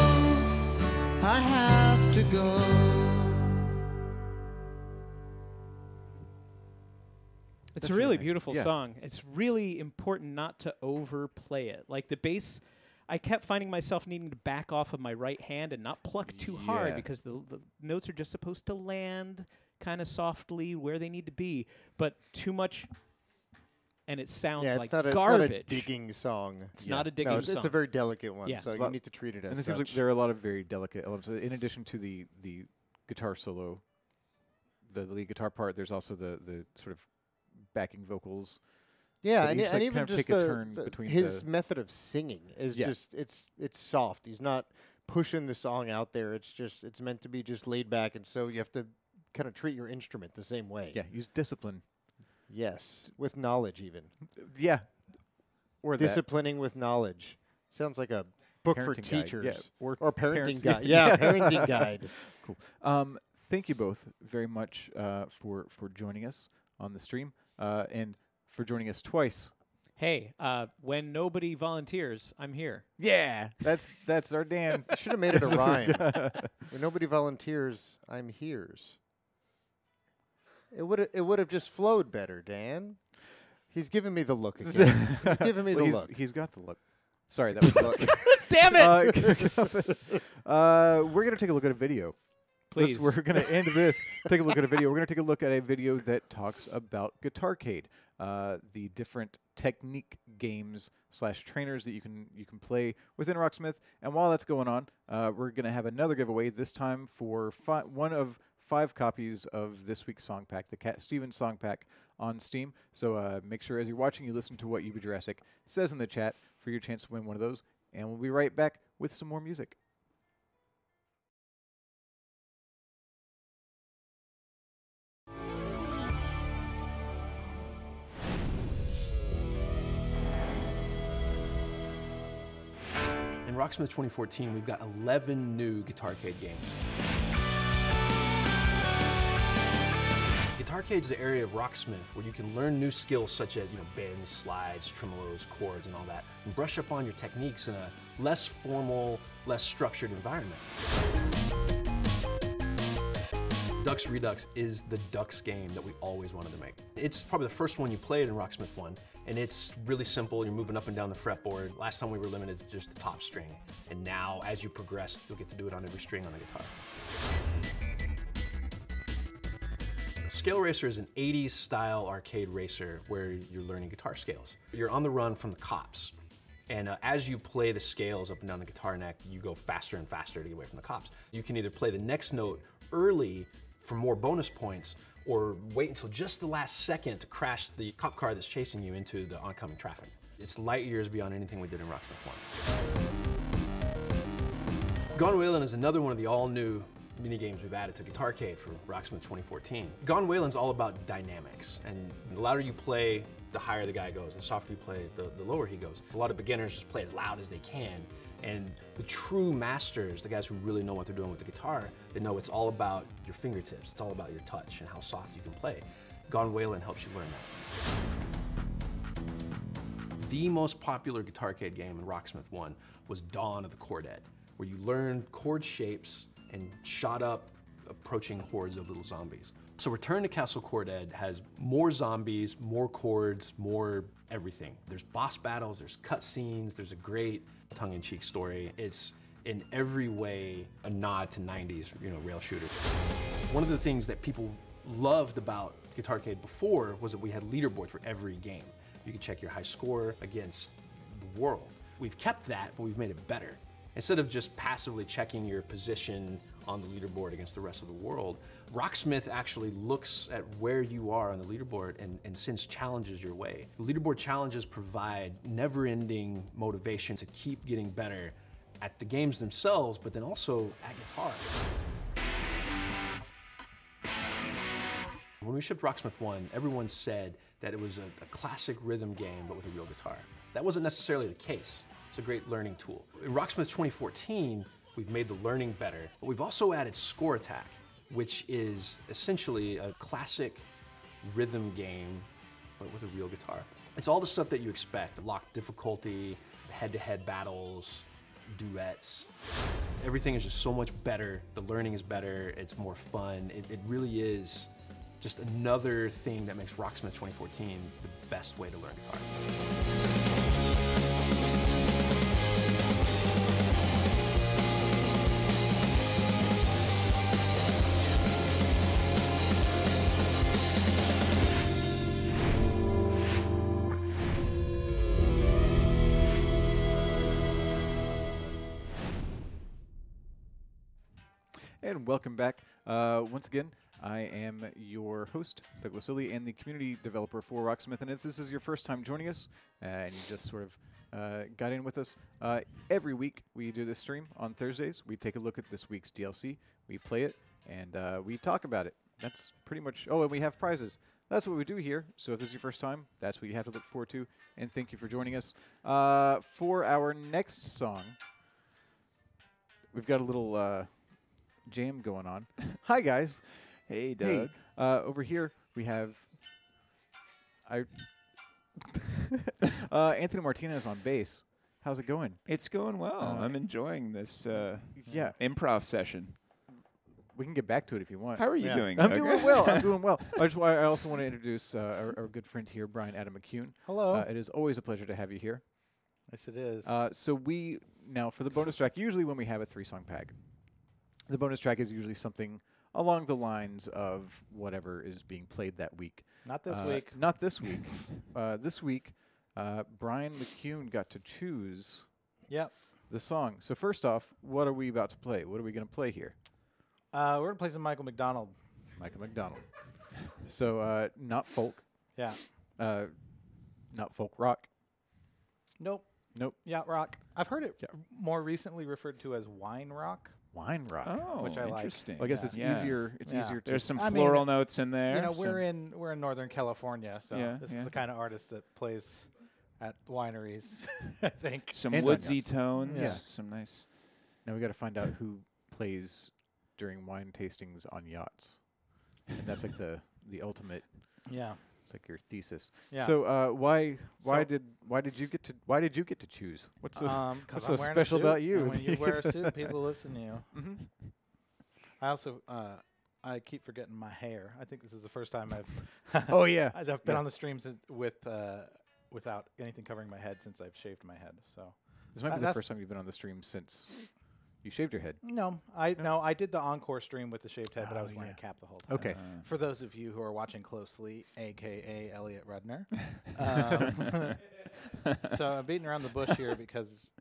Speaker 2: I have to go.
Speaker 3: It's a really beautiful
Speaker 1: Yeah.
Speaker 3: song. It's really important not to overplay it. Like the bass, I kept finding myself needing to back off of my right hand and not pluck too hard
Speaker 1: Yeah.
Speaker 3: because the notes are just supposed to land kind of softly where they need to be, but too much, and it sounds
Speaker 5: Yeah,
Speaker 3: like
Speaker 5: it's not a
Speaker 3: garbage.
Speaker 5: digging song.
Speaker 3: It's not a digging
Speaker 5: No, it's
Speaker 3: song.
Speaker 5: a very delicate one,
Speaker 3: Yeah.
Speaker 5: so you
Speaker 1: Lot-
Speaker 5: need to treat it
Speaker 1: And
Speaker 5: as
Speaker 1: it seems like
Speaker 5: such.
Speaker 1: there are a lot of very delicate elements. In addition to the guitar solo, the lead guitar part, there's also the sort of backing vocals.
Speaker 5: Yeah,
Speaker 1: But
Speaker 5: and,
Speaker 1: you just,
Speaker 5: and
Speaker 1: like,
Speaker 5: even
Speaker 1: kind of
Speaker 5: just
Speaker 1: take a turn between
Speaker 5: his
Speaker 1: the-
Speaker 5: method of singing is
Speaker 1: Yeah.
Speaker 5: just it's soft. He's not pushing the song out there. It's meant to be just laid back, and so you have to kind of treat your instrument the same way.
Speaker 1: Yeah, use discipline.
Speaker 5: Yes, with knowledge even.
Speaker 1: Yeah, or that.
Speaker 5: Disciplining with knowledge. Sounds like a book for
Speaker 1: Parenting guide,
Speaker 5: teachers.
Speaker 1: yeah, or
Speaker 5: parenting
Speaker 1: parents.
Speaker 5: guide. Yeah, parenting guide.
Speaker 1: Cool. Thank you both very much for joining us on the stream and for joining us twice.
Speaker 3: Hey, when nobody volunteers, I'm here.
Speaker 1: Yeah, that's our Dan.
Speaker 5: Should have made it a rhyme. When nobody volunteers, I'm here's. It would have just flowed better, Dan. He's giving me the look again. He's giving me
Speaker 1: Well,
Speaker 5: the
Speaker 1: he's,
Speaker 5: look.
Speaker 1: he's got the look. Sorry, that was
Speaker 3: Damn it!
Speaker 1: we're gonna take a look at a video.
Speaker 3: Please.
Speaker 1: We're going to end this. Take a look at a video. We're going to take a look at a video that talks about Guitarcade, the different technique games / trainers that you can play within Rocksmith. And while that's going on, we're going to have another giveaway. This time for one of 5 copies of this week's song pack, the Cat Stevens song pack on Steam. So make sure as you're watching, you listen to what UB Jurassic says in the chat for your chance to win one of those. And we'll be right back with some more music.
Speaker 6: In Rocksmith 2014, we've got 11 new Guitarcade games. Guitarcade is the area of Rocksmith where you can learn new skills such as bends, slides, tremolos, chords, and all that, and brush up on your techniques in a less formal, less structured environment. Ducks Redux is the Ducks game that we always wanted to make. It's probably the first one you played in Rocksmith 1, and it's really simple. You're moving up and down the fretboard. Last time we were limited to just the top string, and now as you progress, you'll get to do it on every string on the guitar. Scale Racer is an 80s style arcade racer where you're learning guitar scales. You're on the run from the cops. And as you play the scales up and down the guitar neck, you go faster and faster to get away from the cops. You can either play the next note early for more bonus points, or wait until just the last second to crash the cop car that's chasing you into the oncoming traffic. It's light years beyond anything we did in Rocksmith 1. Gone Whalin' is another one of the all-new mini-games we've added to Guitarcade for Rocksmith 2014. Gone Whalin's all about dynamics, and the louder you play, the higher the guy goes. The softer you play, the lower he goes. A lot of beginners just play as loud as they can, and the true masters, the guys who really know what they're doing with the guitar, they know it's all about your fingertips, it's all about your touch and how soft you can play. Gone Whalin' helps you learn that. The most popular Guitarcade game in Rocksmith 1 was Dawn of the Chord Ed, where you learned chord shapes and shot up approaching hordes of little zombies. So Return to Castle Chord Ed has more zombies, more chords, more everything. There's boss battles, there's cutscenes, there's a great tongue-in-cheek story. It's in every way a nod to 90s, rail shooters. One of the things that people loved about Guitarcade before was that we had leaderboards for every game. You could check your high score against the world. We've kept that, but we've made it better. Instead of just passively checking your position on the leaderboard against the rest of the world, Rocksmith actually looks at where you are on the leaderboard and sends challenges your way. The leaderboard challenges provide never-ending motivation to keep getting better at the games themselves, but then also at guitar. When we shipped Rocksmith 1, everyone said that it was a classic rhythm game, but with a real guitar. That wasn't necessarily the case. It's a great learning tool. In Rocksmith 2014, we've made the learning better, but we've also added Score Attack, which is essentially a classic rhythm game, but with a real guitar. It's all the stuff that you expect: locked difficulty, head-to-head battles, duets. Everything is just so much better. The learning is better, it's more fun. It really is just another thing that makes Rocksmith 2014 the best way to learn guitar.
Speaker 1: And welcome back. Once again, I am your host, Douglas Lilly, and the community developer for Rocksmith. And if this is your first time joining us, and you just sort of got in with us, every week we do this stream on Thursdays. We take a look at this week's DLC, we play it, and we talk about it. That's pretty much... Oh, and we have prizes. That's what we do here. So if this is your first time, that's what you have to look forward to. And thank you for joining us. For our next song, we've got a little... jam going on. Hi, guys.
Speaker 7: Hey, Doug.
Speaker 1: Hey, over here we have Anthony Martinez on bass. How's it going?
Speaker 7: It's going well. I'm enjoying this
Speaker 1: yeah,
Speaker 7: improv session.
Speaker 1: we can get back to it if you want.
Speaker 7: How are you doing,
Speaker 1: I'm
Speaker 7: Doug?
Speaker 1: doing well. I'm doing well. I also want to introduce our good friend here, Brian Adam McCune.
Speaker 8: Hello.
Speaker 1: It is always a pleasure to have you here.
Speaker 8: Yes, it is.
Speaker 1: So we now for the bonus track. Usually when we have a 3-song pack, the bonus track is usually something along the lines of whatever is being played that week.
Speaker 8: Not this week.
Speaker 1: Not this week. This week, Brian McCune got to choose
Speaker 8: Yep.
Speaker 1: the song. So first off, what are we about to play? What are we going to play here?
Speaker 8: We're going to play some Michael McDonald.
Speaker 1: Michael McDonald. So not folk.
Speaker 8: Yeah.
Speaker 1: Not folk rock.
Speaker 8: Nope.
Speaker 1: Nope.
Speaker 8: Yacht rock. I've heard it more recently referred to as wine rock.
Speaker 1: Wine rock.
Speaker 7: Oh,
Speaker 8: Which I like.
Speaker 7: interesting.
Speaker 1: Well, I guess it's
Speaker 7: Yeah.
Speaker 1: easier. It's
Speaker 8: Yeah.
Speaker 1: easier to.
Speaker 7: There's some
Speaker 8: I mean,
Speaker 7: floral notes in there.
Speaker 8: You know,
Speaker 7: some-
Speaker 8: we're in Northern California, so
Speaker 7: Yeah,
Speaker 8: this
Speaker 7: yeah.
Speaker 8: is the kind of artist that plays at wineries, I think.
Speaker 7: some
Speaker 1: and
Speaker 7: woodsy
Speaker 1: onions.
Speaker 7: tones.
Speaker 8: Yeah.
Speaker 7: Some nice.
Speaker 1: Now we got to find out who plays during wine tastings on yachts. And that's like the ultimate.
Speaker 8: Yeah.
Speaker 1: It's like your thesis.
Speaker 8: Yeah.
Speaker 1: So why
Speaker 8: So-
Speaker 1: did you get to choose? What's so
Speaker 8: 'cause
Speaker 1: what's
Speaker 8: I'm
Speaker 1: so
Speaker 8: wearing a
Speaker 1: special
Speaker 8: suit,
Speaker 1: about you?
Speaker 8: and when you wear a suit, people listen to you.
Speaker 1: hmm
Speaker 8: I also I keep forgetting my hair. I think this is the first time I've
Speaker 1: Oh yeah.
Speaker 8: I've been
Speaker 1: Yeah.
Speaker 8: on the stream without anything covering my head since I've shaved my head. So
Speaker 1: This might be the
Speaker 8: that's-
Speaker 1: first time you've been on the stream since You shaved your head.
Speaker 8: No, I did the encore stream with the shaved head, but I was wearing a cap the whole time.
Speaker 1: Okay.
Speaker 8: For those of you who are watching closely, aka Elliot Rudner. So I'm beating around the bush here because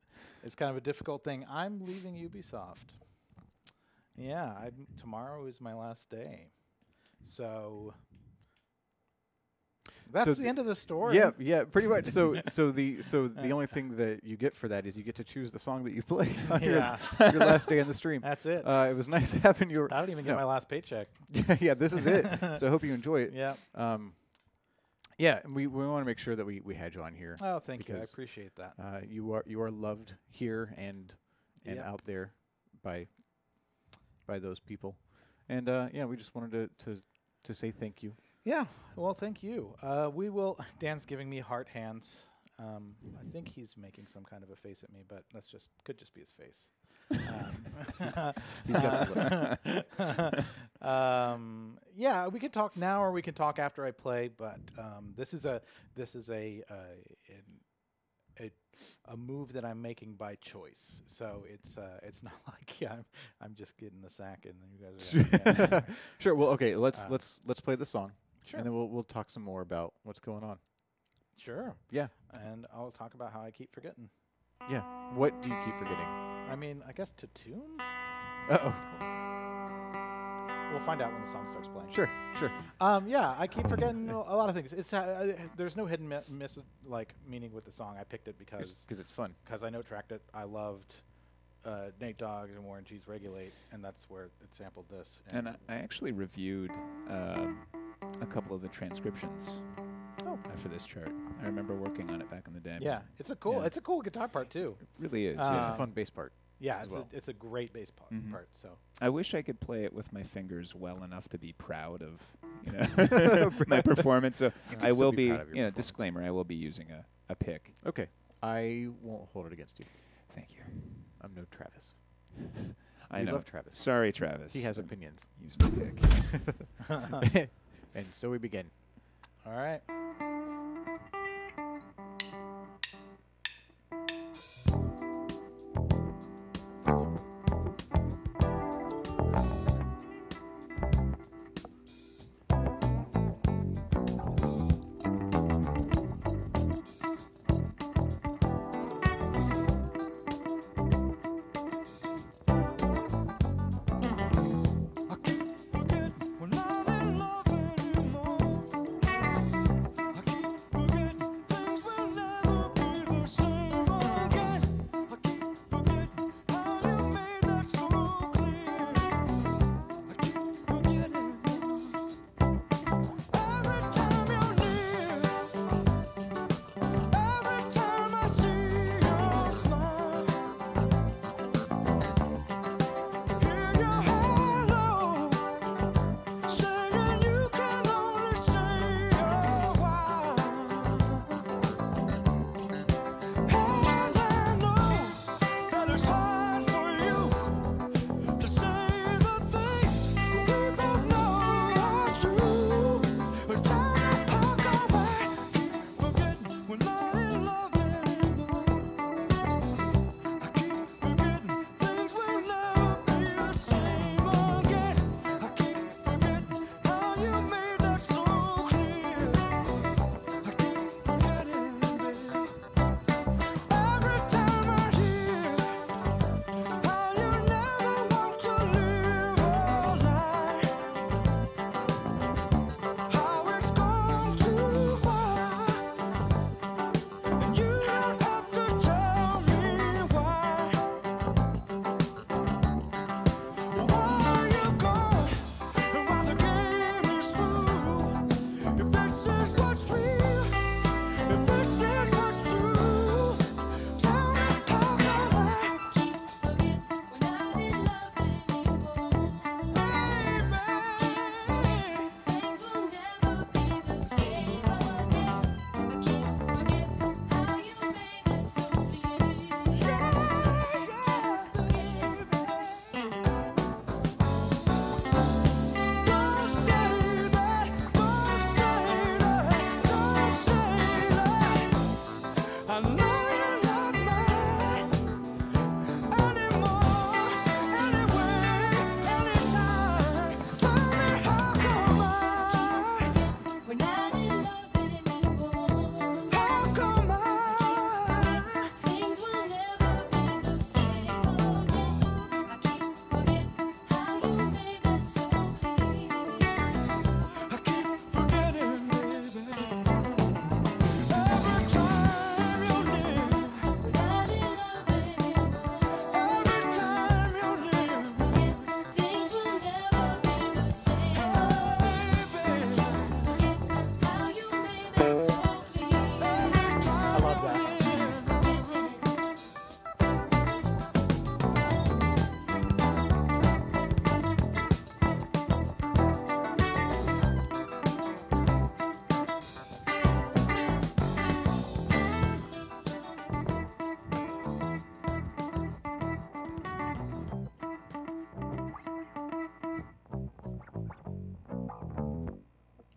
Speaker 8: it's kind of a difficult thing. I'm leaving Ubisoft. Yeah, tomorrow is my last day. So that's the end of the story.
Speaker 1: Yeah, pretty much. So the only thing that you get for that is you get to choose the song that you play on your last day on the stream.
Speaker 8: That's it.
Speaker 1: It was nice having your.
Speaker 8: I don't even get my last paycheck.
Speaker 1: Yeah, this is it. So I hope you enjoy it.
Speaker 8: Yeah.
Speaker 1: Yeah, and we want to make sure that we had you on here.
Speaker 8: Oh, thank you. I
Speaker 1: because,
Speaker 8: appreciate that.
Speaker 1: You are loved here and out there by those people, and we just wanted to say thank you.
Speaker 8: Yeah. Well, thank you. We will. Dan's giving me heart hands. I think he's making some kind of a face at me, but could just be his face.
Speaker 1: He's got the look.
Speaker 8: Yeah, we can talk now or we can talk after I play. But this is a move that I'm making by choice. So it's not like I'm just getting the sack and then you guys are.
Speaker 1: Sure. Well, okay. Let's play the song.
Speaker 8: Sure.
Speaker 1: And then we'll talk some more about what's going on.
Speaker 8: Sure.
Speaker 1: Yeah.
Speaker 8: And I'll talk about how I keep forgetting.
Speaker 1: Yeah. What do you keep forgetting?
Speaker 8: I mean, I guess to tune.
Speaker 1: Uh-oh.
Speaker 8: We'll find out when the song starts playing.
Speaker 1: Sure.
Speaker 8: Yeah, I keep forgetting a lot of things. It's there's no hidden meaning with the song. I picked it because
Speaker 1: it's fun.
Speaker 8: Because I note tracked it. I loved Nate Dogg and Warren G's Regulate, and that's where it sampled this.
Speaker 7: And I actually reviewed a couple of the transcriptions for this chart. I remember working on it back in the day.
Speaker 8: Yeah, it's a cool guitar part too.
Speaker 7: It really is.
Speaker 1: It's a fun bass part.
Speaker 8: Yeah, it's a great bass part. So
Speaker 7: I wish I could play it with my fingers well enough to be proud of my performance. So I will be, disclaimer, I will be using a pick.
Speaker 1: Okay. I won't hold it against you.
Speaker 7: Thank you.
Speaker 1: I'm no Travis.
Speaker 7: I
Speaker 1: We
Speaker 7: know.
Speaker 1: love Travis.
Speaker 7: Sorry, Travis.
Speaker 1: He has
Speaker 7: I'm
Speaker 1: opinions.
Speaker 7: using a pick.
Speaker 1: And so we begin.
Speaker 8: all right.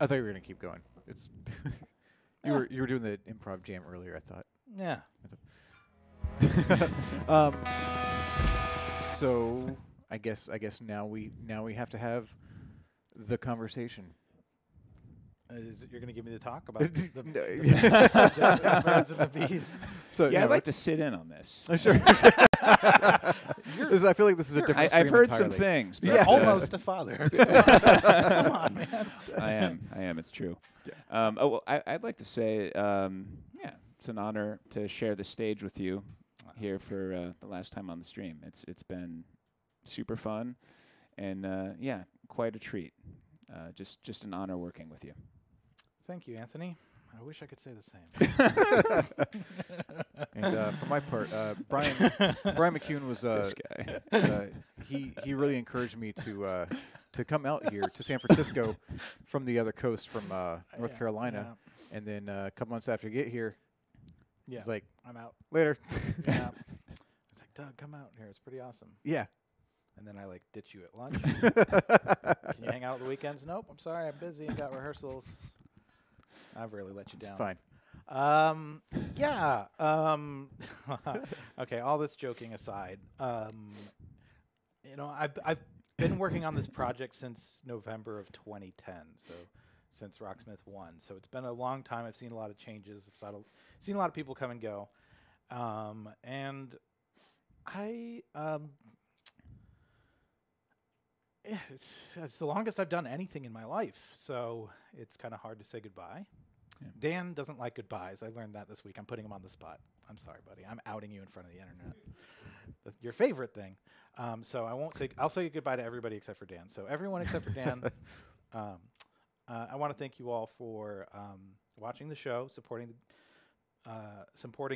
Speaker 1: I thought you were gonna keep going. It's you were doing the improv jam earlier. I thought.
Speaker 8: Yeah.
Speaker 1: So I guess now we have to have the conversation.
Speaker 8: You're going to give me the talk about the birds and the bees?
Speaker 1: So
Speaker 7: Yeah, I'd like to sit in on this.
Speaker 1: Sure. I feel like this is a different.
Speaker 7: I've heard
Speaker 1: entirely.
Speaker 7: some things.
Speaker 8: You're
Speaker 7: but,
Speaker 8: almost a father. Come on, man.
Speaker 7: I am. It's true.
Speaker 1: Yeah.
Speaker 7: I'd like to say, it's an honor to share the stage with you here for the last time on the stream. It's been super fun, and quite a treat. Just an honor working with you.
Speaker 8: Thank you, Anthony. I wish I could say the same.
Speaker 1: And for my part, Brian McCune was
Speaker 7: This guy.
Speaker 1: he really encouraged me to come out here to San Francisco from the other coast, from North Carolina, and then a couple months after I get here, he's like,
Speaker 8: I'm out.
Speaker 1: later.
Speaker 8: Yeah. It's like, Doug, come out here. It's pretty awesome.
Speaker 1: Yeah.
Speaker 8: And then I like ditch you at lunch. Can you hang out on the weekends? Nope. I'm sorry. I'm busy. I got rehearsals. I've really let you down.
Speaker 1: It's fine.
Speaker 8: Okay. All this joking aside, I've been working on this project since November of 2010. So since Rocksmith 1. So it's been a long time. I've seen a lot of changes. I've seen a lot of people come and go. And I it's the longest I've done anything in my life, so it's kind of hard to say goodbye. Yeah. Dan doesn't like goodbyes. I learned that this week. I'm putting him on the spot. I'm sorry, buddy. I'm outing you in front of the internet. Your favorite thing. So I won't say. I'll say goodbye to everybody except for Dan. So everyone except for Dan. I want to thank you all for watching the show, supporting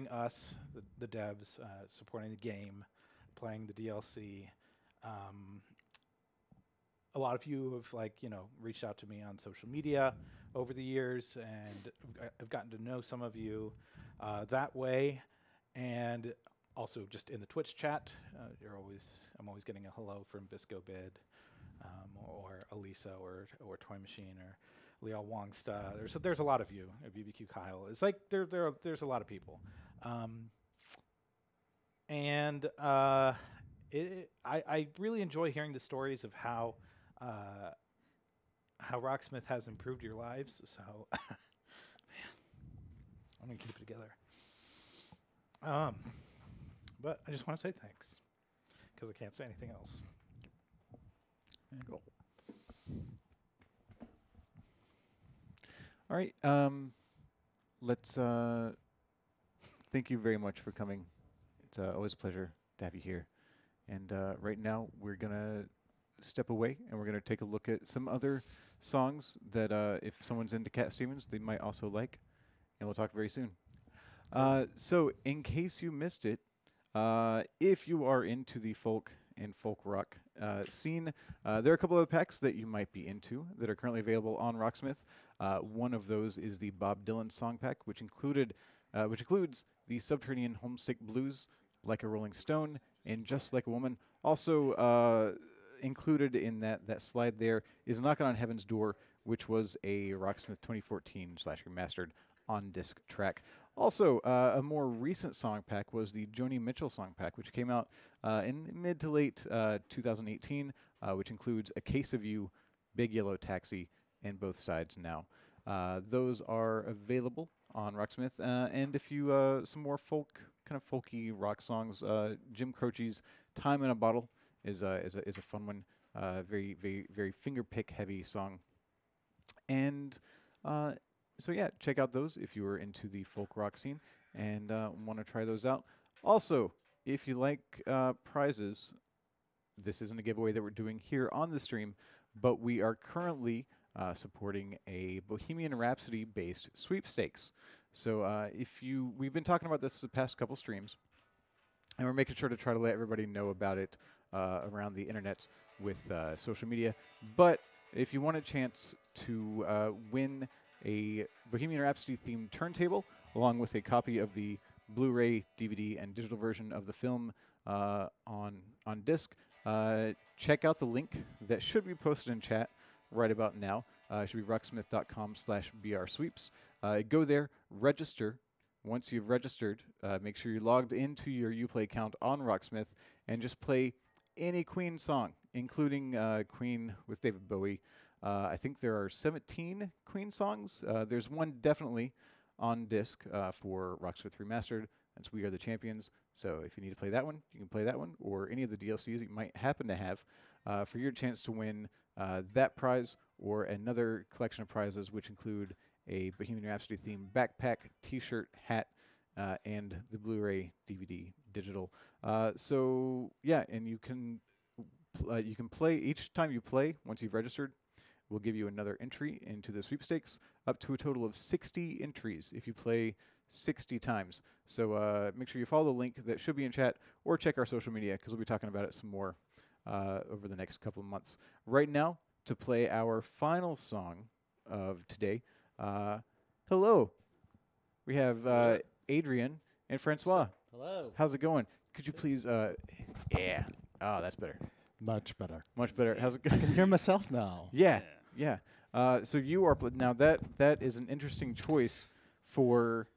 Speaker 8: us, the devs, supporting the game, playing the DLC. A lot of you have reached out to me on social media over the years, and I've gotten to know some of you that way, and also just in the Twitch chat. I'm always getting a hello from Bisco Bid, or Elisa, or Toy Machine, or Liao Wangsta. There's a lot of you. BBQ Kyle. It's like there's a lot of people, and I really enjoy hearing the stories of how Rocksmith has improved your lives. So, man, I'm gonna keep it together. But I just want to say thanks because I can't say anything else.
Speaker 1: Cool. All right. Let's thank you very much for coming. It's always a pleasure to have you here. And right now we're gonna step away and we're gonna take a look at some other songs that if someone's into Cat Stevens, they might also like. And we'll talk very soon. So in case you missed it, if you are into the folk and folk rock scene, there are a couple of packs that you might be into that are currently available on Rocksmith. One of those is the Bob Dylan song pack, which includes the Subterranean Homesick Blues, Like a Rolling Stone, and Just Like a Woman. Also included in that slide there is Knockin' on Heaven's Door, which was a Rocksmith 2014/remastered on-disc track. Also, a more recent song pack was the Joni Mitchell song pack, which came out in mid to late 2018, which includes A Case of You, Big Yellow Taxi, and Both Sides Now. Those are available on Rocksmith. And if you some more kind of folky rock songs, Jim Croce's "Time in a Bottle" is a fun one. Very, very, very finger pick heavy song. And so yeah, check out those if you are into the folk rock scene and want to try those out. Also, if you like prizes, this isn't a giveaway that we're doing here on the stream, but we are currently supporting a Bohemian Rhapsody based sweepstakes. So we've been talking about this the past couple streams, and we're making sure to try to let everybody know about it around the internet with social media. But if you want a chance to win a Bohemian Rhapsody themed turntable along with a copy of the Blu-ray, DVD, and digital version of the film on disc, check out the link that should be posted in chat right about now. It should be rocksmith.com/brsweeps. Go there, register. Once you've registered, make sure you're logged into your Uplay account on Rocksmith and just play any Queen song, including Queen with David Bowie. I think there are 17 Queen songs. There's one definitely on disc for Rocksmith Remastered. That's We Are the Champions. So if you need to play that one, you can play that one, or any of the DLCs that you might happen to have for your chance to win that prize or another collection of prizes, which include a Bohemian Rhapsody themed backpack, T-shirt, hat, and the Blu-ray DVD digital. So yeah, and you can play each time you play. Once you've registered, we'll give you another entry into the sweepstakes, up to a total of 60 entries if you play 60 times. So make sure you follow the link that should be in chat, or check our social media because we'll be talking about it some more over the next couple of months. Right now, to play our final song of today. Hello. We have Adrian and Francois.
Speaker 9: Hello.
Speaker 1: How's it going? Could you please, yeah. Oh, that's better.
Speaker 9: Much better.
Speaker 1: Much better. How's it
Speaker 9: I
Speaker 1: going?
Speaker 9: can hear myself now.
Speaker 1: Yeah, yeah. So you are, now that is an interesting choice for...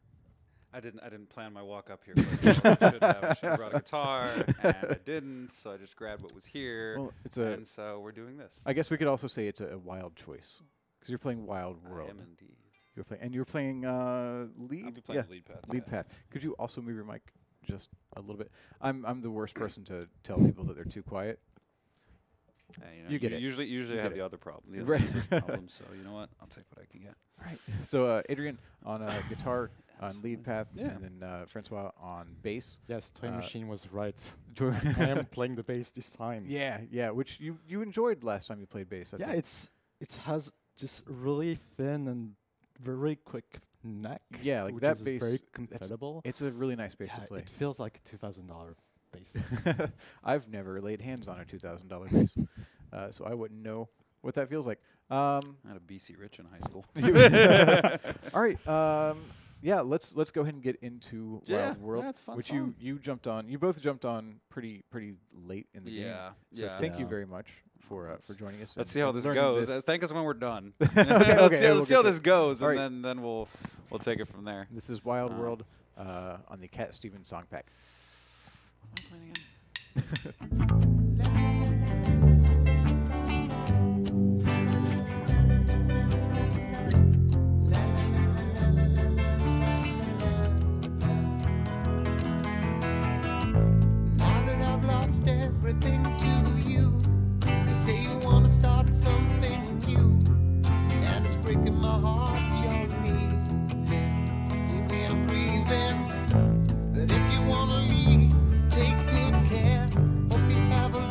Speaker 10: I didn't plan my walk up here. But I should have brought a guitar, and I didn't, so I just grabbed what was here.
Speaker 1: Well, it's
Speaker 10: and so we're doing this.
Speaker 1: I guess we could also say it's a wild choice because you're playing Wild World.
Speaker 10: I am indeed.
Speaker 1: You're playing lead.
Speaker 10: I'll be playing lead path.
Speaker 1: Lead path. Could you also move your mic just a little bit? I'm the worst person to tell people that they're too quiet. You get it.
Speaker 10: Usually
Speaker 1: You
Speaker 10: I have
Speaker 1: get
Speaker 10: the
Speaker 1: it.
Speaker 10: other problem.
Speaker 1: Right.
Speaker 10: Problem. So you know what? I'll take what I can get.
Speaker 1: All right. So Adrian on guitar on lead path, and then Francois on bass.
Speaker 9: Yes, Toy Machine was right. I am playing the bass this time.
Speaker 1: Yeah, yeah. Which you enjoyed last time you played bass. I think.
Speaker 9: it has just really thin and very quick neck.
Speaker 1: Yeah, like
Speaker 9: which
Speaker 1: that
Speaker 9: is
Speaker 1: bass.
Speaker 9: very compatible.
Speaker 1: It's a really nice bass to play.
Speaker 9: It feels like a $2,000 bass.
Speaker 1: I've never laid hands on a $2,000 bass, so I wouldn't know what that feels like.
Speaker 10: I had a BC Rich in high school.
Speaker 1: All right. Yeah, let's go ahead and get into Wild World,
Speaker 10: that's fun
Speaker 1: which
Speaker 10: song.
Speaker 1: you jumped on. You both jumped on pretty late in the game. So thank you very much for joining us.
Speaker 10: Let's
Speaker 1: and-
Speaker 10: see how
Speaker 1: and
Speaker 10: this
Speaker 1: learning
Speaker 10: goes.
Speaker 1: this.
Speaker 10: Thank us when we're done.
Speaker 1: Okay,
Speaker 10: Let's see
Speaker 1: we'll
Speaker 10: how
Speaker 1: get
Speaker 10: this goes,
Speaker 1: All
Speaker 10: and
Speaker 1: right.
Speaker 10: then we'll take it from there.
Speaker 1: This is Wild World on the Cat Stevens song pack.
Speaker 10: What am I playing again?
Speaker 2: Now that I've lost everything to you, you say you wanna start something new, and it's breaking my heart you're leaving. Maybe I'm grieving, that if you wanna leave, take good care. Hope you have a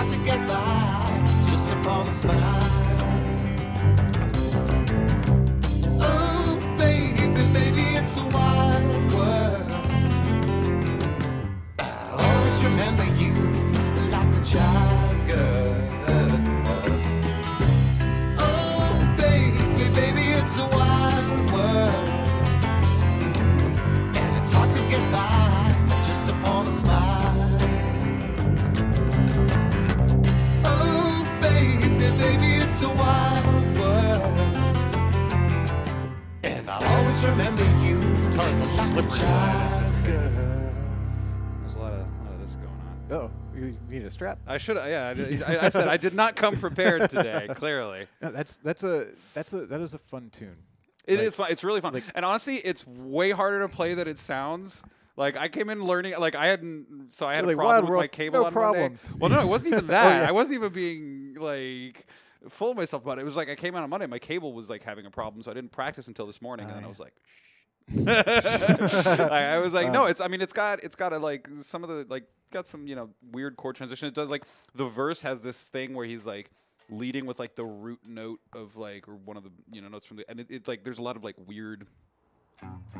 Speaker 2: hard to get by just upon a smile. Oh, baby, it's a wild world. I'll always remember you like a child girl. Oh, baby, it's a wild world. And it's hard to get by just upon a smile. Oh, baby, it's a wild world. And I'll always remember you like a child girl.
Speaker 10: There's a lot of this going on.
Speaker 1: Oh, you need a strap?
Speaker 10: I should. Yeah, I said I did not come prepared today. Clearly,
Speaker 1: No, that is a fun tune.
Speaker 10: it
Speaker 1: Like-
Speaker 10: is fun. It's really fun. And honestly, it's way harder to play than it sounds. Like I came in learning. Like I hadn't. So I had
Speaker 1: You're
Speaker 10: a
Speaker 1: like,
Speaker 10: problem
Speaker 1: "Wild
Speaker 10: with
Speaker 1: World,
Speaker 10: my cable
Speaker 1: no
Speaker 10: on
Speaker 1: problem."
Speaker 10: Monday. Well, no, it wasn't even that.
Speaker 1: yeah.
Speaker 10: I wasn't even being like full of myself about it. It was like I came out on Monday. My cable was like having a problem, so I didn't practice until this morning, and then I was like. I was like, no, it's. I mean, it's got a like some of the like got some weird chord transition. It does like the verse has this thing where he's like leading with like the root note of like or one of the notes from the and it's like there's a lot of like weird.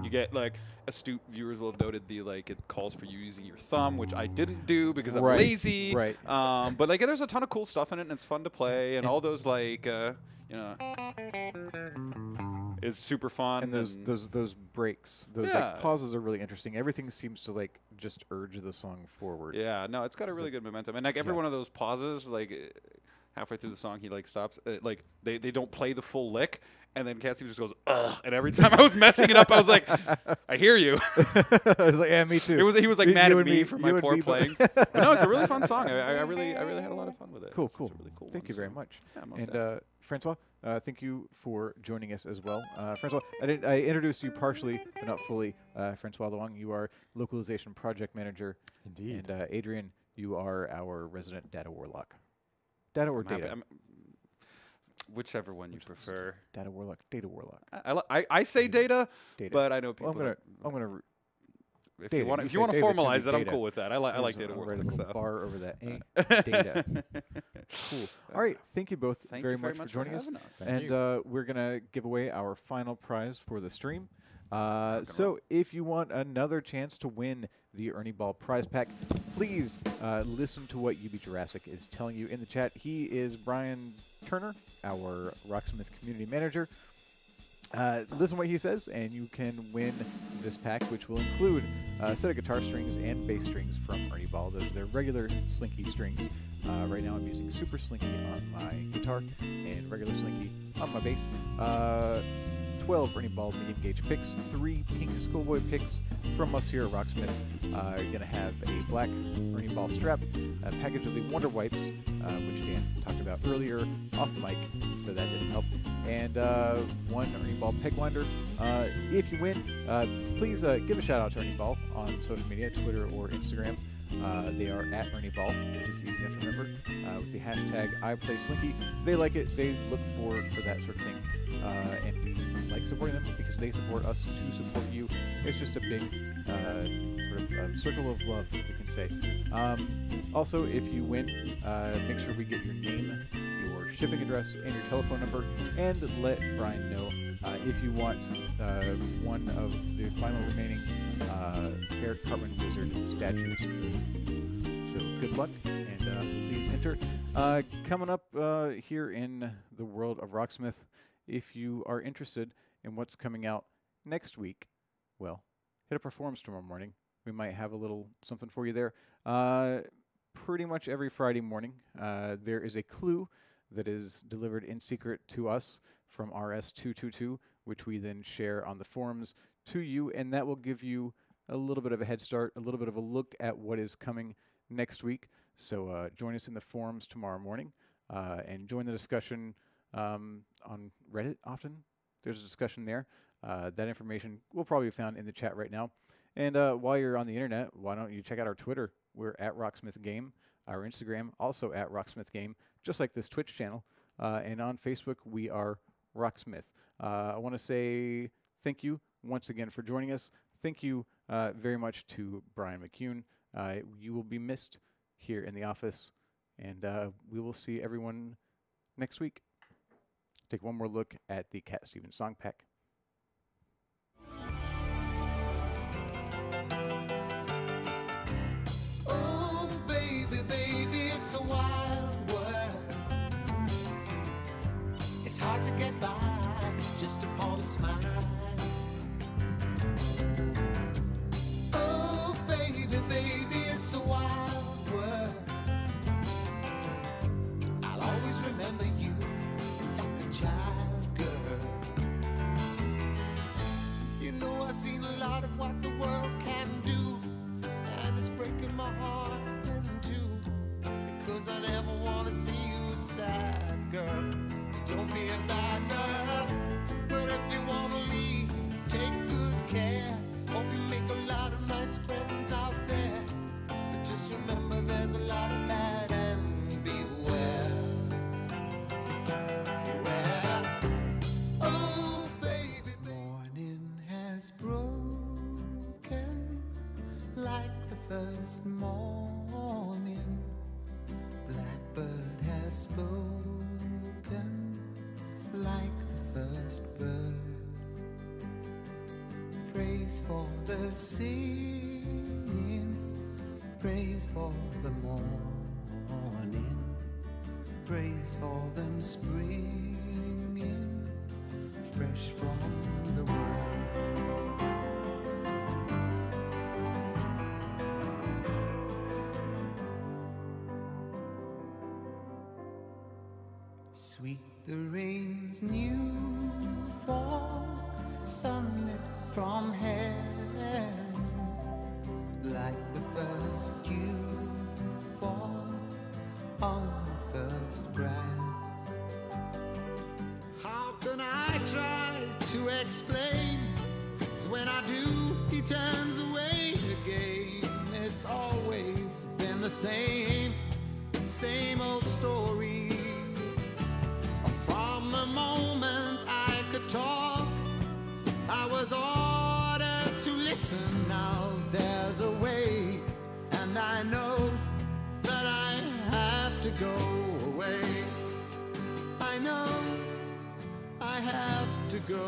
Speaker 10: You get like astute viewers will have noted the like it calls for you using your thumb, which I didn't do because I'm
Speaker 1: Right,
Speaker 10: lazy.
Speaker 1: right.
Speaker 10: But like there's a ton of cool stuff in it and it's fun to play and all those like is super fun.
Speaker 1: And those breaks, those
Speaker 10: Yeah.
Speaker 1: like pauses are really interesting. Everything seems to like just urge the song forward.
Speaker 10: Yeah, no, it's got a really good momentum, and like every one of those pauses, like halfway through the song, he like stops. Like they don't play the full lick, and then Cat Stevens just goes, ugh. And every time I was messing it up, I was like, I hear you.
Speaker 1: I was like, yeah, me too.
Speaker 10: He was like
Speaker 1: You
Speaker 10: mad at
Speaker 1: and
Speaker 10: me for my
Speaker 1: you and
Speaker 10: poor
Speaker 1: me both.
Speaker 10: playing. But no, it's a really fun song. I really had a lot of fun with it.
Speaker 1: Cool,
Speaker 10: It's
Speaker 1: cool.
Speaker 10: a really cool
Speaker 1: Thank
Speaker 10: one,
Speaker 1: you very
Speaker 10: so-
Speaker 1: much.
Speaker 10: Yeah, most
Speaker 1: And
Speaker 10: definitely.
Speaker 1: Francois, thank you for joining us as well. Francois, I introduced you partially, but not fully. Francois Luong, you are localization project manager.
Speaker 5: Indeed.
Speaker 1: And Adrian, you are our resident data warlock. Data or
Speaker 10: I'm happy-
Speaker 1: data?
Speaker 10: I'm- whichever one you prefer.
Speaker 1: Data warlock, data warlock.
Speaker 10: I say data,
Speaker 1: Data.
Speaker 10: but I know
Speaker 1: Well,
Speaker 10: people.
Speaker 1: I'm gonna
Speaker 10: if
Speaker 1: data.
Speaker 10: you want
Speaker 1: You
Speaker 10: if you want
Speaker 1: say
Speaker 10: to
Speaker 1: data, it's gonna
Speaker 10: formalize
Speaker 1: be
Speaker 10: it, I'm
Speaker 1: data.
Speaker 10: cool with that. I like
Speaker 1: There's
Speaker 10: data
Speaker 1: a
Speaker 10: work.
Speaker 1: right little
Speaker 10: So.
Speaker 1: bar over that. Data. Cool. All right. Thank you both
Speaker 10: Thank
Speaker 1: very
Speaker 10: you very
Speaker 1: much
Speaker 10: much
Speaker 1: for joining us.
Speaker 10: having us.
Speaker 5: Thank
Speaker 1: And we're gonna give away our final prize for the stream. So if you want another chance to win the Ernie Ball prize pack, please listen to what UB Jurassic is telling you in the chat. He is Brian Turner, our Rocksmith community manager. Listen to what he says, and you can win this pack, which will include a set of guitar strings and bass strings from Ernie Ball. Those are their regular Slinky strings. Right now I'm using Super Slinky on my guitar and regular Slinky on my bass. 12 Ernie Ball medium gauge picks, 3 pink schoolboy picks from us here at Rocksmith. You're going to have a black Ernie Ball strap, a package of the Wonder Wipes, which Dan talked about earlier off mic, so that didn't help, and 1 Ernie Ball peg winder. If you win, please give a shout out to Ernie Ball on social media, Twitter or Instagram. They are at Ernie Ball, which is easy enough to remember, with the hashtag IPlaySlinky. They like it. They look for that sort of thing, and we like supporting them because they support us to support you. It's just a big sort of circle of love, we can say. Also, if you win, make sure we get your name, your shipping address, and your telephone number, and let Brian know if you want one of the final remaining Eric Cartman Wizard statues. So good luck, and please enter. Coming up here in the world of Rocksmith, if you are interested in what's coming out next week, well, hit up our forums tomorrow morning. We might have a little something for you there. Pretty much every Friday morning, there is a clue that is delivered in secret to us from RS222, which we then share on the forums to you, and that will give you a little bit of a head start, a little bit of a look at what is coming next week. So join us in the forums tomorrow morning and join the discussion on Reddit often. There's a discussion there. That information will probably be found in the chat right now. And while you're on the internet, why don't you check out our Twitter? We're at Rocksmith Game. Our Instagram, also at Rocksmith Game, just like this Twitch channel. And on Facebook, we are Rocksmith. I want to say thank you once again for joining us. Thank you very much to Brian McCune. You will be missed here in the office. And we will see everyone next week. Take one more look at the Cat Stevens Song Pack.
Speaker 2: Oh, baby, baby, it's a wild world. It's hard to get by just upon a smile. Oh, baby, baby, it's a wild world. I'll always remember you like a child girl. You know, I've seen a lot of what the world can do, and it's breaking my heart in two, because I never want to see you sad, girl. Don't be a bad girl, but if you want to leave, take good care. Hope you make a lot of nice friends out there, but just remember there's a lot of bad, and beware. Beware. Oh, baby, morning has broken like the first morning. Blackbird has spoken like the first bird. Praise for the singing, praise for the morning, praise for them springing fresh from the world. Sweet the rain's new fall, sunlit from heaven, like the first dew fall on the first grass. How can I try to explain? When I do, he turns away again. It's always been the same old story. From the moment I could talk, I was ordered to listen. Now there's a way, and I know that I have to go away. I know I have to go